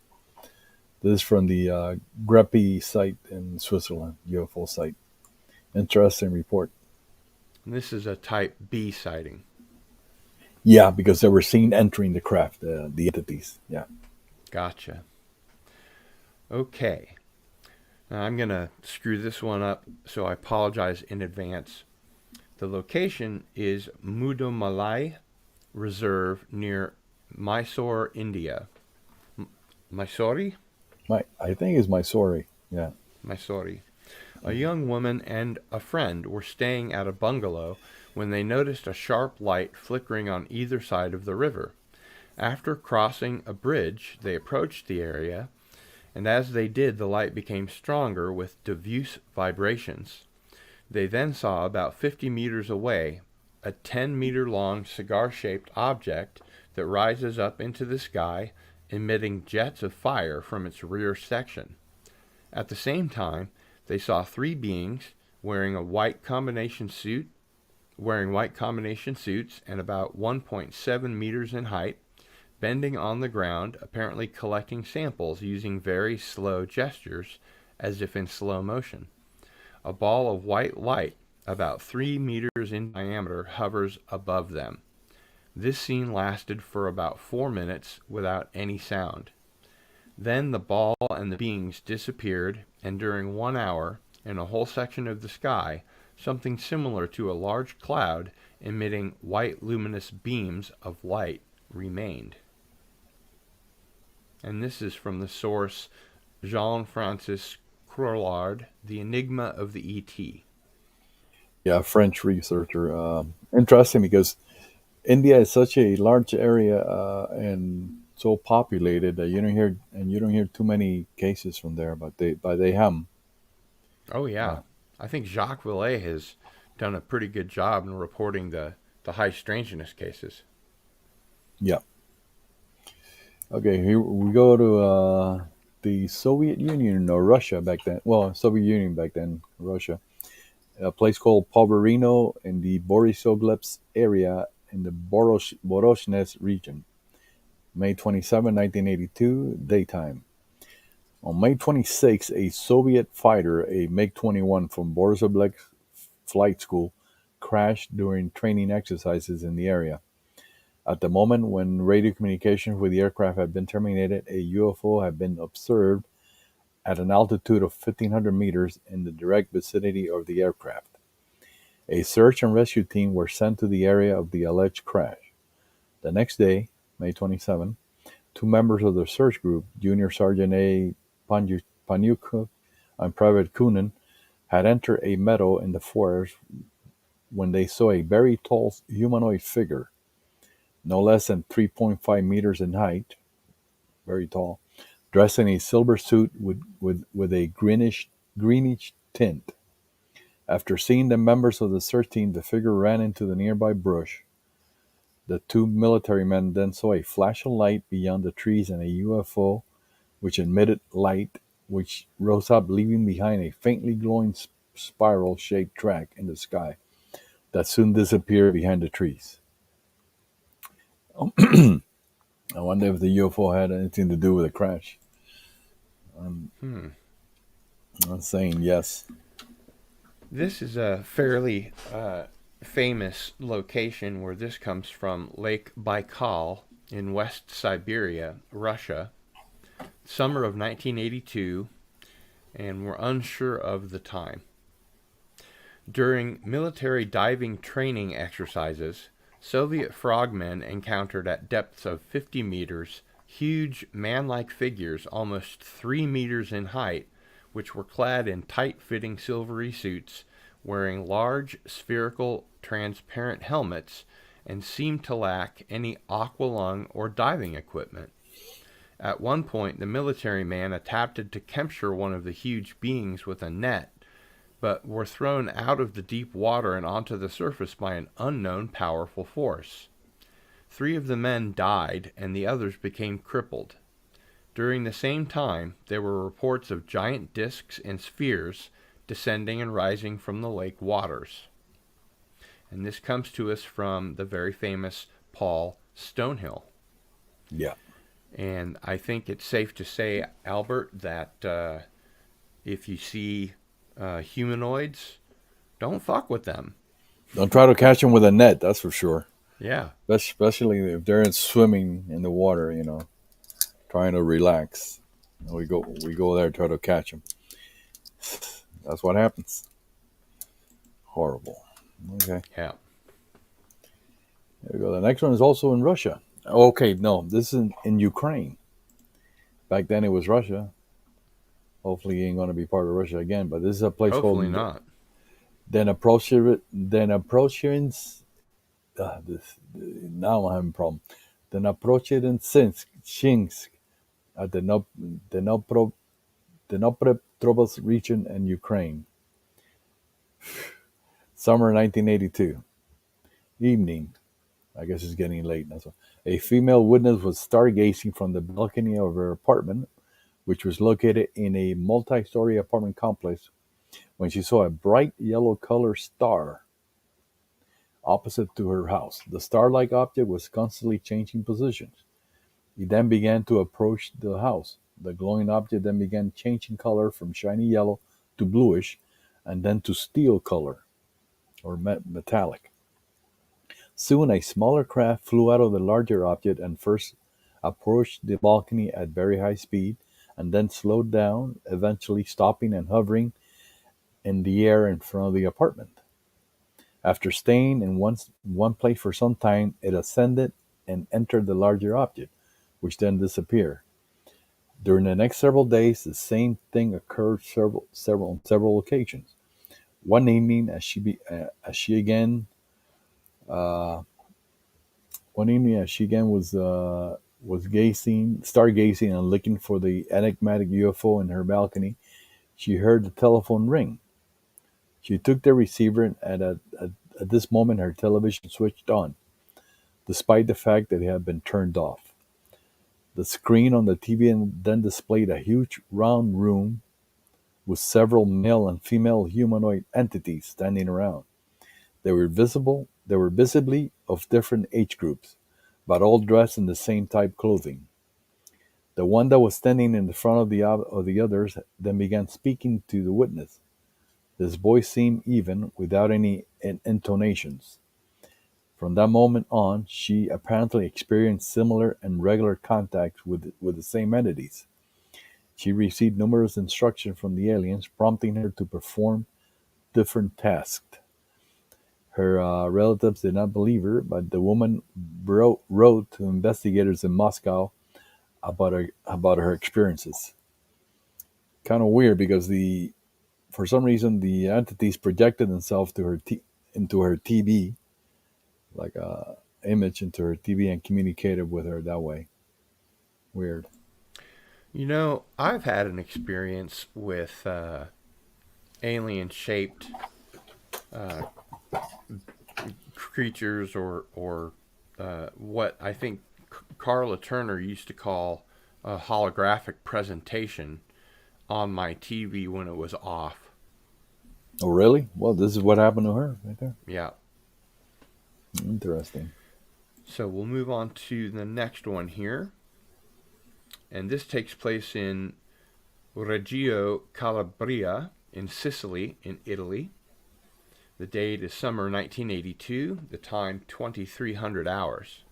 This is from the Greppi site in Switzerland, UFO site. Interesting report. And this is a Type B sighting. Yeah, because they were seen entering the craft, the entities. Yeah. Gotcha. Okay. Now I'm going to screw this one up, so I apologize in advance. The location is Mudumalai Reserve near Mysore, India. Mysore? I think it's Mysore. Yeah. Mysore. A young woman and a friend were staying at a bungalow when they noticed a sharp light flickering on either side of the river. After crossing a bridge, they approached the area, and as they did, the light became stronger with diffuse vibrations. They then saw about 50 meters away a 10-meter-long cigar-shaped object that rises up into the sky, emitting jets of fire from its rear section. At the same time, they saw three beings wearing white combination suits and about 1.7 meters in height, bending on the ground, apparently collecting samples using very slow gestures, as if in slow motion. A ball of white light, about 3 meters in diameter, hovers above them. This scene lasted for about 4 minutes without any sound. Then the ball and the beings disappeared, and during 1 hour, in a whole section of the sky, something similar to a large cloud emitting white luminous beams of light remained. And this is from the source Jean-Francis Croulard, The Enigma of the E.T. Yeah, French researcher. Interesting because India is such a large area and so populated that you don't hear too many cases from there, but they have 'em. Oh, yeah. I think Jacques Vallée has done a pretty good job in reporting the high strangeness cases. Yeah. Okay, here we go to the Soviet Union or Russia back then. Well, Soviet Union back then, Russia. A place called Poverino in the Borisovlets area in the Voronezh region. May 27, 1982, daytime. On May 26, a Soviet fighter, a MiG-21 from Borisovlet Flight School, crashed during training exercises in the area. At the moment when radio communication with the aircraft had been terminated, a UFO had been observed at an altitude of 1,500 meters in the direct vicinity of the aircraft. A search and rescue team were sent to the area of the alleged crash. The next day, May 27, two members of the search group, Junior Sergeant A. Panyuk and Private Kunin, had entered a meadow in the forest when they saw a very tall humanoid figure, no less than 3.5 meters in height, very tall, dressed in a silver suit with a greenish tint. After seeing the members of the search team, the figure ran into the nearby brush. The two military men then saw a flash of light beyond the trees and a UFO which emitted light which rose up, leaving behind a faintly glowing spiral-shaped track in the sky that soon disappeared behind the trees. I wonder if the UFO had anything to do with the crash. I'm saying yes. This is a fairly famous location where this comes from, Lake Baikal in West Siberia, Russia, summer of 1982, and we're unsure of the time. During military diving training exercises, Soviet frogmen encountered at depths of 50 meters huge man-like figures almost 3 meters in height, which were clad in tight-fitting silvery suits, wearing large spherical transparent helmets, and seemed to lack any aqualung or diving equipment. At one point, the military man attempted to capture one of the huge beings with a net, but were thrown out of the deep water and onto the surface by an unknown powerful force. 3 of the men died, and the others became crippled. During the same time, there were reports of giant discs and spheres descending and rising from the lake waters. And this comes to us from the very famous Paul Stonehill. Yeah. And I think it's safe to say, Albert, that if you see humanoids, don't fuck with them. Don't try to catch them with a net, that's for sure. Yeah. Especially if they're swimming in the water, trying to relax. We go there, try to catch them. That's what happens. Horrible. Okay. Yeah. There we go. The next one is also in Russia. Okay, no, this is in Ukraine. Back then it was Russia. Hopefully it ain't going to be part of Russia again, but this is a place Hopefully called... not. Now I'm having a problem. The Dnipropetrovsk at the Dnipropetrovsk region in Ukraine. Summer 1982. Evening. I guess it's getting late. A female witness was stargazing from the balcony of her apartment, which was located in a multi-story apartment complex, when she saw a bright yellow color star opposite to her house. The star-like object was constantly changing positions. It then began to approach the house. The glowing object then began changing color from shiny yellow to bluish, and then to steel color, or metallic. Soon a smaller craft flew out of the larger object and first approached the balcony at very high speed, and then slowed down, eventually stopping and hovering in the air in front of the apartment. After staying in one place for some time, it ascended and entered the larger object, which then disappeared. During the next several days, the same thing occurred on several occasions. One evening, as she again was stargazing and looking for the enigmatic UFO in her balcony, she heard the telephone ring. She took the receiver, and at this moment her television switched on, despite the fact that it had been turned off. The screen on the TV then displayed a huge round room with several male and female humanoid entities standing around. They were visibly of different age groups, but all dressed in the same type clothing. The one that was standing in the front of the others then began speaking to the witness. His voice seemed even, without any intonations. From that moment on, she apparently experienced similar and regular contacts with the same entities. She received numerous instructions from the aliens, prompting her to perform different tasks. Her relatives did not believe her, but the woman wrote to investigators in Moscow about her experiences. Kind of weird, because for some reason the entities projected themselves into her TV, like a image into her TV, and communicated with her that way. Weird. I've had an experience with alien-shaped creatures, or what I think Carla Turner used to call a holographic presentation on my TV when it was off. Oh, really? Well, this is what happened to her right there. Yeah. Interesting. So we'll move on to the next one here. And this takes place in Reggio Calabria in Sicily, in Italy. The date is summer 1982, the time 2300 hours.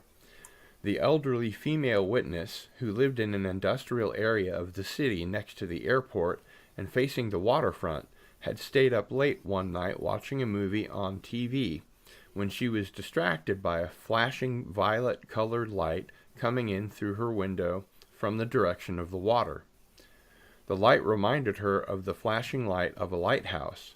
The elderly female witness, who lived in an industrial area of the city next to the airport and facing the waterfront, had stayed up late one night watching a movie on TV when she was distracted by a flashing violet-colored light coming in through her window from the direction of the water. The light reminded her of the flashing light of a lighthouse.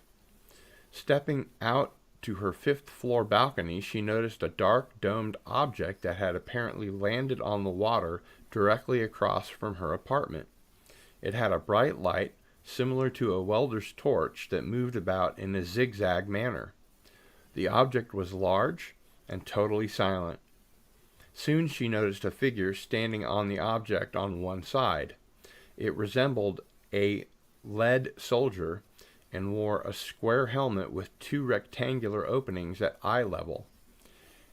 Stepping out to her 5th floor balcony, she noticed a dark, domed object that had apparently landed on the water directly across from her apartment. It had a bright light, similar to a welder's torch that moved about in a zigzag manner. The object was large and totally silent. Soon she noticed a figure standing on the object on one side. It resembled a lead soldier and wore a square helmet with two rectangular openings at eye level.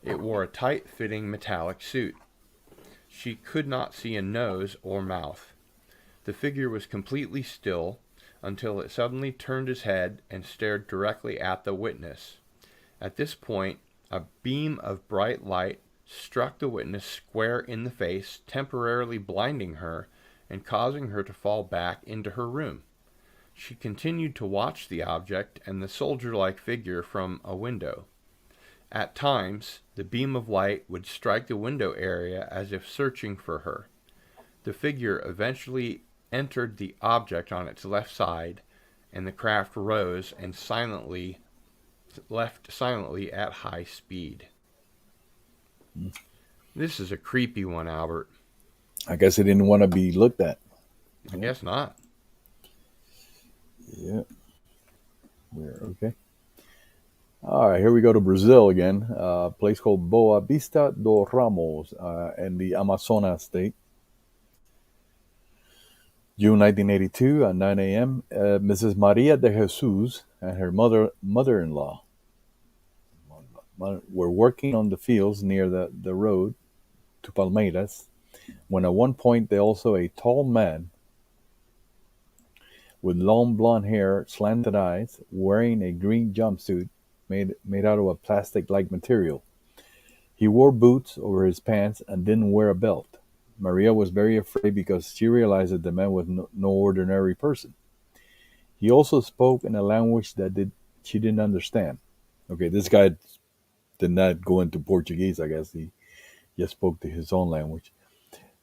It wore a tight-fitting metallic suit. She could not see a nose or mouth. The figure was completely still until it suddenly turned its head and stared directly at the witness. At this point, a beam of bright light struck the witness square in the face, temporarily blinding her and causing her to fall back into her room. She continued to watch the object and the soldier-like figure from a window. At times, the beam of light would strike the window area as if searching for her. The figure eventually entered the object on its left side, and the craft rose and left silently at high speed. This is a creepy one, Albert. I guess it didn't want to be looked at. I guess not. Yeah. Okay. All right, here we go to Brazil again. A place called Boa Vista do Ramos in the Amazonas state. June 1982 at 9 a.m. Mrs. Maria de Jesus and her mother-in-law were working on the fields near the road to Palmeiras, when at one point they also a tall man with long blonde hair, slanted eyes, wearing a green jumpsuit made out of a plastic-like material. He wore boots over his pants and didn't wear a belt. Maria was very afraid because she realized that the man was no ordinary person. He also spoke in a language that she didn't understand. Okay, this guy did not go into Portuguese, I guess. He just spoke to his own language.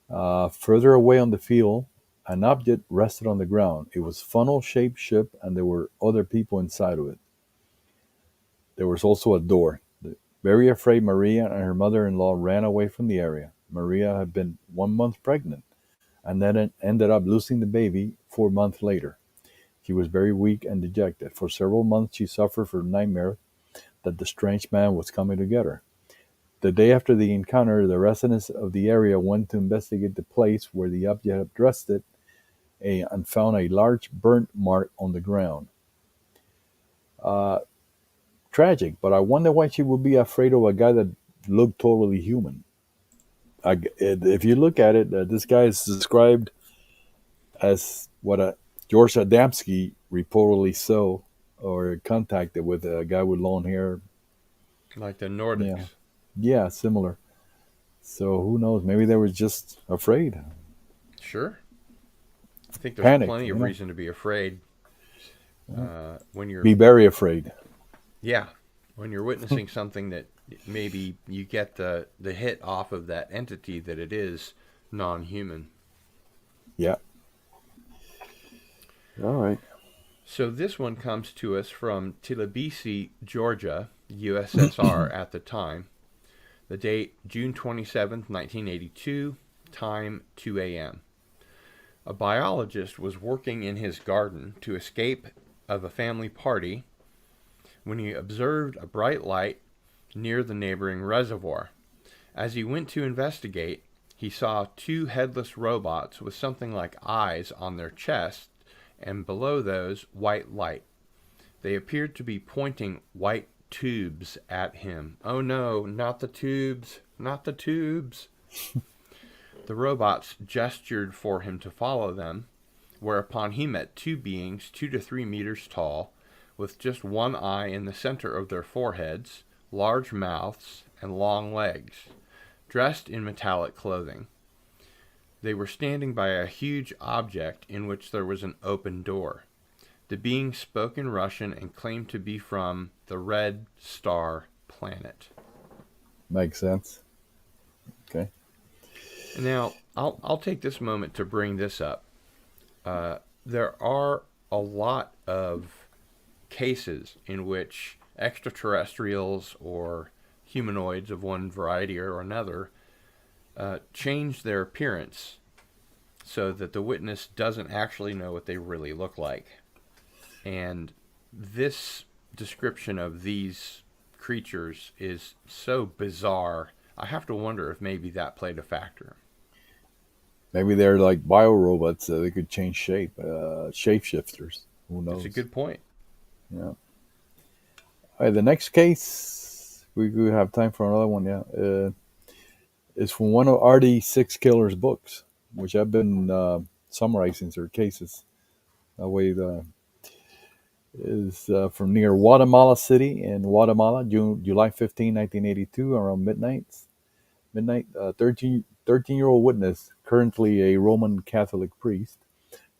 Further away on the field, an object rested on the ground. It was funnel-shaped ship, and there were other people inside of it. There was also a door. Very afraid, Maria and her mother-in-law ran away from the area. Maria had been 1 month pregnant, and then ended up losing the baby 4 months later. She was very weak and dejected. For several months, she suffered from nightmares that the strange man was coming to get her. The day after the encounter, the residents of the area went to investigate the place where the object had rested and found a large burnt mark on the ground. Tragic, but I wonder why she would be afraid of a guy that looked totally human. If you look at it, this guy is described as what George Adamski reportedly saw or contacted with a guy with long hair. Like the Nordics. Yeah, similar. So who knows? Maybe they were just afraid. Sure. I think there's Panicked, plenty of reason to be afraid when you're... Be very afraid. Yeah. When you're witnessing something that maybe you get the hit off of that entity that it is non-human. Yeah. All right. So this one comes to us from Tbilisi, Georgia, USSR at the time. The date, June 27th, 1982, time 2 a.m. A biologist was working in his garden to escape of a family party when he observed a bright light near the neighboring reservoir. As he went to investigate, he saw two headless robots with something like eyes on their chests, and below those, white light. They appeared to be pointing white tubes at him. Oh no, not the tubes, not the tubes. The robots gestured for him to follow them, whereupon he met two beings 2 to 3 meters tall, with just one eye in the center of their foreheads, large mouths, and long legs, dressed in metallic clothing. They were standing by a huge object in which there was an open door. The being spoke in Russian and claimed to be from the Red Star planet. Makes sense. Okay. Now, I'll take this moment to bring this up. There are a lot of cases in which extraterrestrials or humanoids of one variety or another change their appearance so that the witness doesn't actually know what they really look like. And this description of these creatures is so bizarre. I have to wonder if maybe that played a factor. Maybe they're like biorobots. They could change shape, shapeshifters. Who knows? That's a good point. Yeah. All right, the next case, we could have time for another one, yeah. Is from one of R.D. Six Killer's books, which I've been summarizing their cases. That way, is from near Guatemala City in Guatemala, July 15, 1982, around midnight. 13-year-old witness, currently a Roman Catholic priest,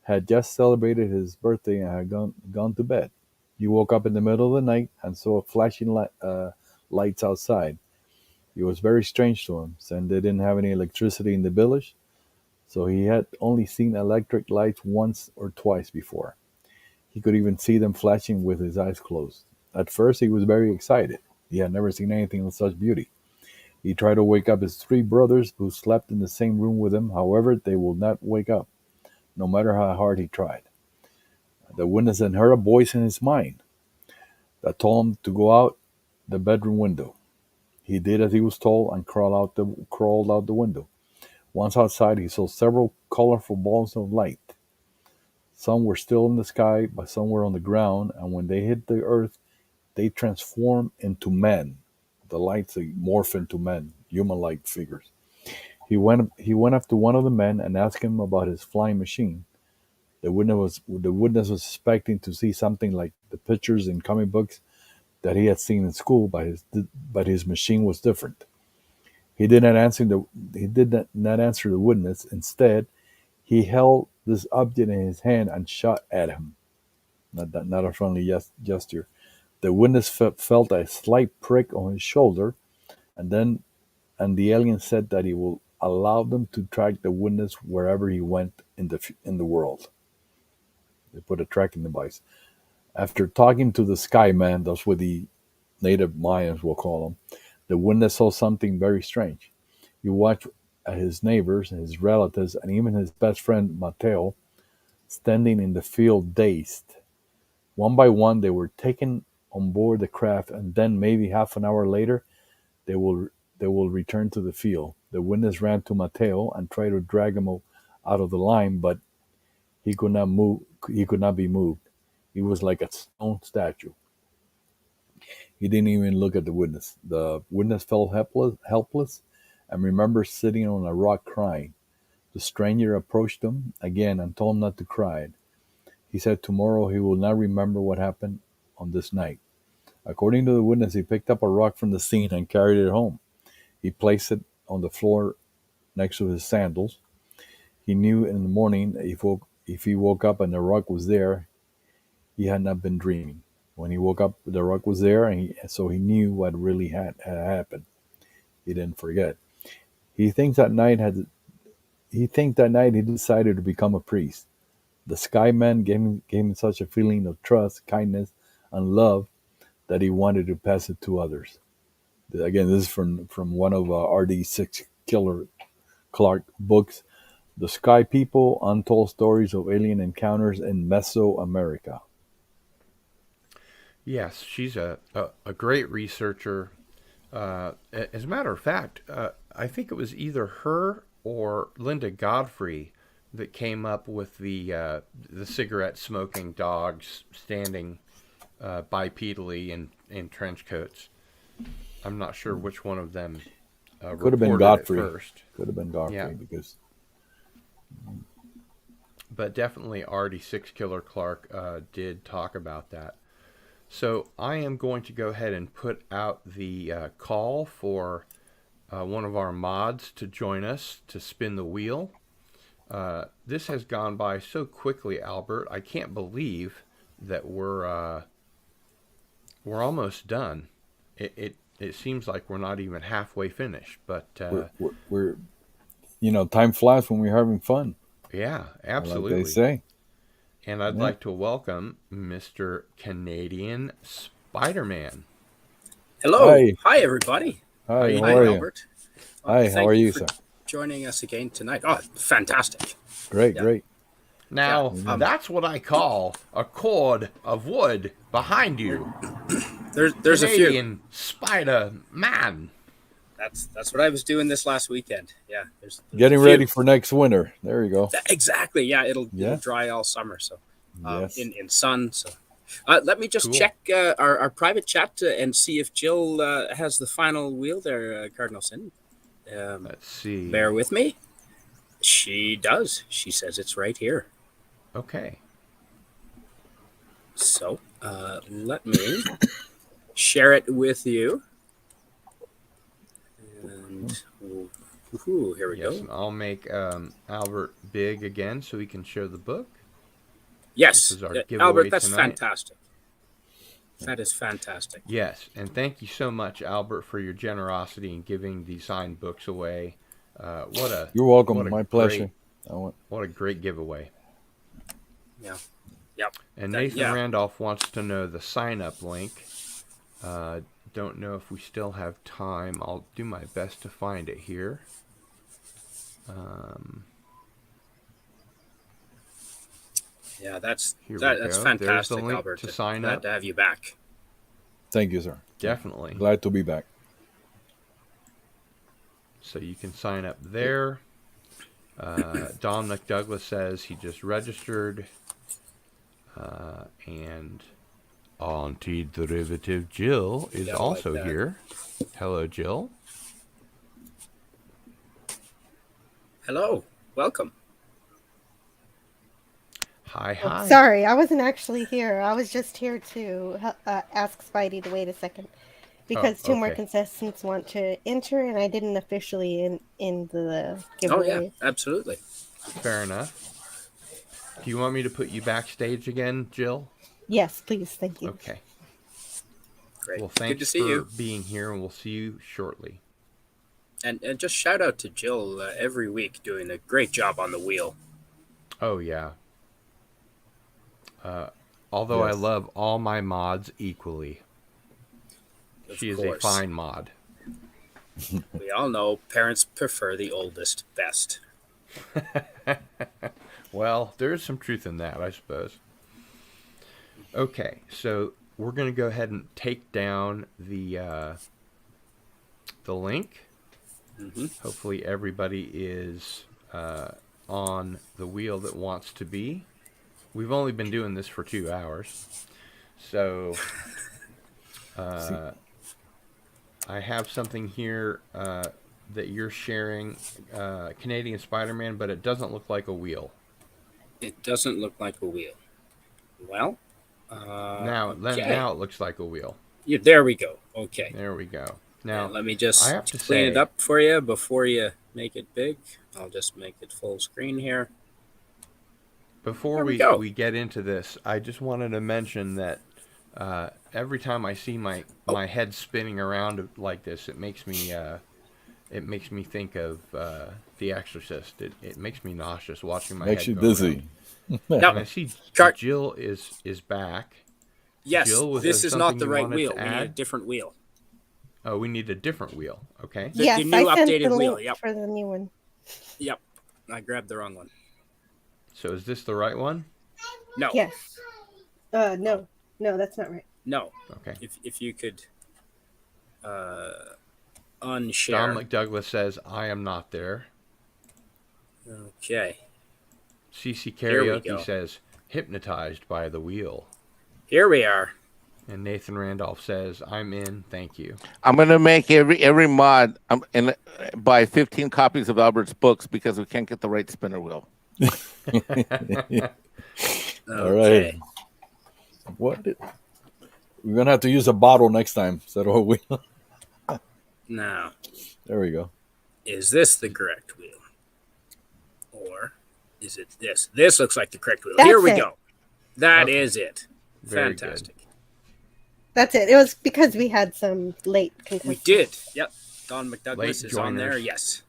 had just celebrated his birthday and had gone to bed. He woke up in the middle of the night and saw flashing lights outside. It was very strange to him, since they didn't have any electricity in the village, so he had only seen electric lights once or twice before. He could even see them flashing with his eyes closed. At first, he was very excited. He had never seen anything of such beauty. He tried to wake up his three brothers who slept in the same room with him. However, they would not wake up, no matter how hard he tried. The witness then heard a voice in his mind that told him to go out the bedroom window. He did as he was told and crawled out the window. Once outside, he saw several colorful balls of light. Some were still in the sky, but some were on the ground, and when they hit the earth, they transformed into men. The lights morph into men, human-like figures. He went up to one of the men and asked him about his flying machine. The witness was expecting to see something like the pictures in comic books that he had seen in school, but his machine was different. He did not answer the witness. Instead, he held this object in his hand and shot at him. Not a friendly gesture. The witness felt a slight prick on his shoulder, and the alien said that he will allow them to track the witness wherever he went in the world. They put a tracking device. After talking to the Sky Man, that's what the native Mayans will call him, the witness saw something very strange. He watched at his neighbors, his relatives, and even his best friend Mateo standing in the field dazed. One by one, they were taken on board the craft, and then maybe half an hour later, they will return to the field. The witness ran to Mateo and tried to drag him out of the line, but he could not move. He could not be moved. He was like a stone statue. He didn't even look at the witness. The witness felt helpless, and remembered sitting on a rock crying. The stranger approached him again and told him not to cry. He said tomorrow he will not remember what happened on this night. According to the witness, he picked up a rock from the scene and carried it home. He placed it on the floor next to his sandals. He knew in the morning if he woke up and the rock was there, he had not been dreaming. When he woke up, the rock was there, and so he knew what really had happened. He didn't forget. He thinks that night he decided to become a priest. The Sky Man gave him such a feeling of trust, kindness, and love that he wanted to pass it to others. Again, this is from one of R.D. Six Killer Clark books, The Sky People: Untold Stories of Alien Encounters in Mesoamerica. Yes, she's a great researcher. As a matter of fact, I think it was either her or Linda Godfrey that came up with the cigarette smoking dogs standing bipedally in trench coats. I'm not sure which one of them Could have been Godfrey. First. Could have been Godfrey, yeah. Because. But definitely R.D. Six Killer Clark did talk about that. So I am going to go ahead and put out the call for one of our mods to join us to spin the wheel. This has gone by so quickly, Albert. I can't believe that we're almost done. It seems like we're not even halfway finished, but we're time flies when we're having fun. Yeah, absolutely. Like they say. And I'd like to welcome Mr. Canadian Spider-Man. Hello. Hi everybody. Hi, how are you? Albert. Hi, how are you, sir? joining us again tonight. Oh, fantastic. Great, Yeah. great. Now, Yeah, that's what I call a cord of wood behind you. There's a few. Canadian Spider-Man. That's what I was doing this last weekend. Yeah, there's Getting a few. ready for next winter. There you go. Exactly. Yeah, it'll Yeah. dry all summer. So Yes. in sun. So let me just Cool. check our private chat and see if Jill has the final wheel there, Cardinal Sin. Let's see. Bear with me. She does. She says it's right here. Okay. So let me share it with you. And here we Yes, go. and I'll make Albert big again so he can show the book. Yes, This is our giveaway Albert, that's tonight. fantastic. That is fantastic. Yes, and thank you so much, Albert, for your generosity in giving the signed books away. You're welcome. what a My pleasure. What a great giveaway. Yeah. Yep. And That- Nathan yeah. Randolph wants to know the sign-up link. Don't know if we still have time. I'll do my best to find it here. Yeah, that's Here we that's go. There's the fantastic, link Albert. to sign Glad up. to have you back. Thank you, sir. Definitely. Glad to be back. So you can sign up there. Don McDouglas says he just registered. And Anti-Derivative Jill is Yeah, I like also that. here. Hello, Jill. Hello, welcome. Hi, hi. Sorry, I wasn't actually here. I was just here to ask Spidey to wait a second because two more okay. contestants want to enter, and I didn't officially in the Oh giveaway. yeah, absolutely. Fair enough. Do you want me to put you backstage again, Jill? Yes, please. Thank you. Okay. Great. Well, Good thanks to see for you. being here, and we'll see you shortly. And just shout out to Jill every week doing a great job on the wheel. Oh, yeah. Although I Yes. love all my mods equally. Of She is course. a fine mod. We all know parents prefer the oldest best. Well, there is some truth in that, I suppose. Okay, so we're going to go ahead and take down the link. Mm-hmm. Hopefully everybody is on the wheel that wants to be. We've only been doing this for 2 hours. So I have something here that you're sharing, Canadian Spider-Man, but it doesn't look like a wheel. It doesn't look like a wheel. Well, Now it looks like a wheel. Yeah, there we go. Okay. There we go. Now Now, let me just I have to clean it say- up for you before you make it big. I'll just make it full screen here. before There we we go. get into this, I just wanted to mention that every time I see my head spinning around like this, it makes me think of The Exorcist. It makes me nauseous watching my Makes head you go dizzy. around. Now, And I see Car- Jill is back. yes, Jill, was this there is not something the you right wanted wheel. to We need a add? different wheel. Oh, we need a different wheel. Okay. The Yes, new I sent updated the wheel, link yep. for the new one. Yep. I grabbed the wrong one. So is this the right one? No. Yes. No, that's not right. No. Okay. If you could Don unshare. McDouglas says, I am not there. Okay. CC Here we Karaoke go. says, hypnotized by the wheel. Here we are. And Nathan Randolph says, I'm in, thank you. I'm gonna make every mod and buy 15 copies of Albert's books because we can't get the right spinner wheel. All right. What? We're gonna have to use a bottle next time. So that we. Now, There we go. is this the correct wheel? Or is it this? This looks like the correct wheel. That's Here we it. go. That Okay. is it. Very good. Fantastic. That's it. It was because we had some late We contestants. did. Yep. Don McDouglas Late is on there. joiners. Yes.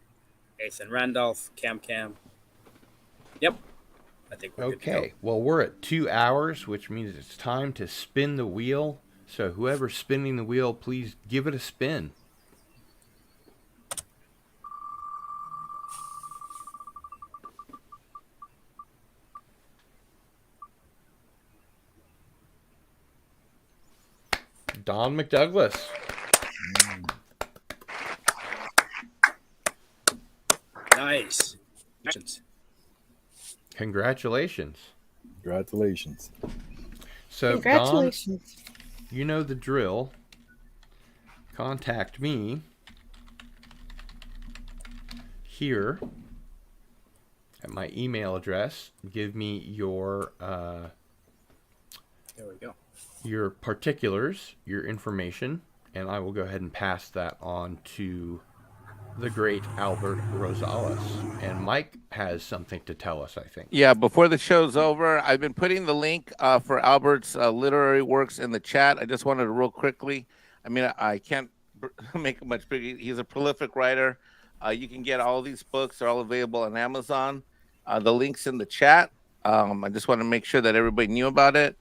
Nathan Randolph, Cam. Yep. I think we're good to Okay, well, we're at 2 hours, which means it's time to spin the wheel. So whoever's spinning the wheel, please give it a spin. Don McDouglas. Nice. Congratulations. Congratulations. So, Congratulations. Don, you know the drill. Contact me here at my email address. Give me your There we go. your particulars, your information, and I will go ahead and pass that on to the great Albert Rosales. And Mike has something to tell us, I think. Yeah, before the show's over, I've been putting the link for Albert's literary works in the chat. I just wanted to real quickly. I mean, I can't make it much bigger. He's a prolific writer. You can get all these books. They're all available on Amazon. The link's in the chat. I just want to make sure that everybody knew about it.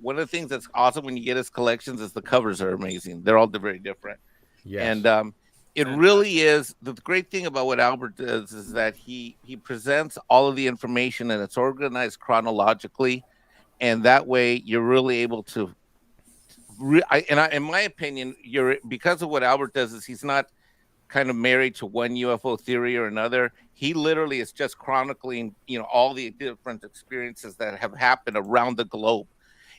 One of the things that's awesome when you get his collections is the covers are amazing. They're all very different. Yes. And it really is. The great thing about what Albert does is that he presents all of the information and it's organized chronologically, and that way you're really able to. In my opinion, because of what Albert does is he's not kind of married to one UFO theory or another. He literally is just chronicling, all the different experiences that have happened around the globe.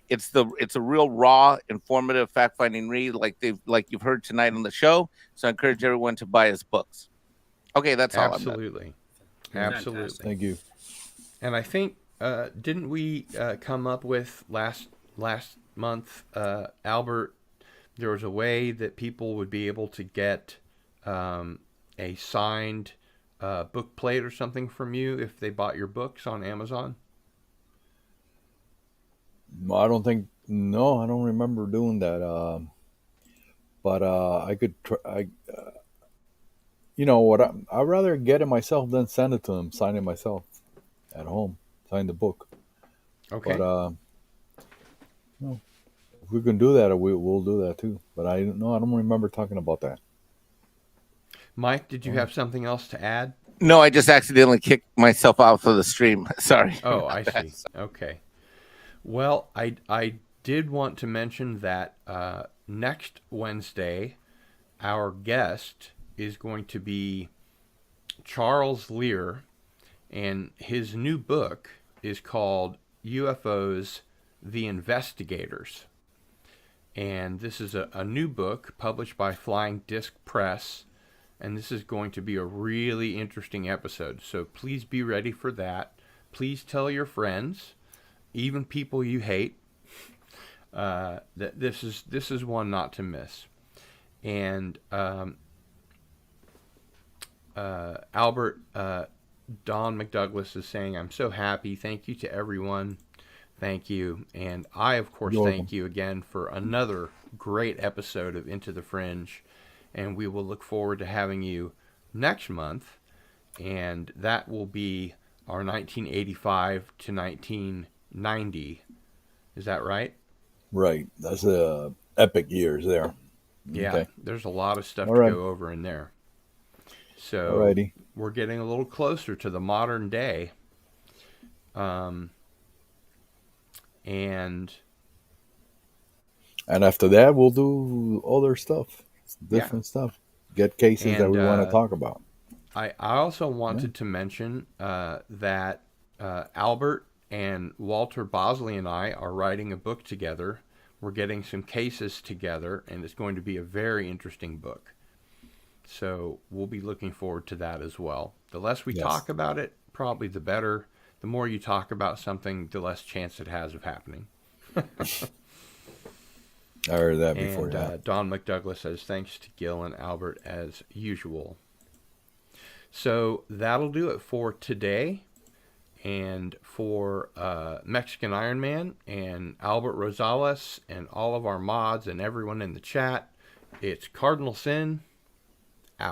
It's a real raw, informative, fact-finding read, like you've heard tonight on the show. So I encourage everyone to buy his books. Okay, that's all. Absolutely. Fantastic. Thank you. And I think didn't we come up with last month, Albert? There was a way that people would be able to get a signed book plate or something from you if they bought your books on Amazon. I don't remember doing that. But I could try. I'd rather get it myself than send it to him, sign it myself at home, sign the book. Okay. But if we can do that, we'll do that too. But I don't remember talking about that. Mike, did you have something else to add? No, I just accidentally kicked myself out of the stream. Sorry. Oh, I see. Okay. Well, I did want to mention that next Wednesday, our guest is going to be Charles Lear, and his new book is called UFOs, The Investigators. And this is a new book published by Flying Disc Press, and this is going to be a really interesting episode. So please be ready for that. Please tell your friends, even people you hate, that this is one not to miss. And Albert, Don McDouglas is saying, I'm so happy. Thank you to everyone. Thank you. And I, of course, thank you again for another great episode of Into the Fringe. And we will look forward to having you next month. And that will be our 1985 to 1990. Is that right? Right. That's epic years there. Yeah, Okay. There's a lot of stuff All to right. go over in there. So Alrighty. we're getting a little closer to the modern day. And after that, we'll do other stuff, different stuff, get cases that we want to talk about. I also wanted to mention that Albert and Walter Bosley and I are writing a book together. We're getting some cases together, and it's going to be a very interesting book. So we'll be looking forward to that as well. The less we talk about it, probably the better. The more you talk about something, the less chance it has of happening. I heard that before. And Don McDouglas says, thanks to Gil and Albert as usual. So that'll do it for today. And for Mexican Iron Man and Albert Rosales and all of our mods and everyone in the chat, it's Cardinal Sin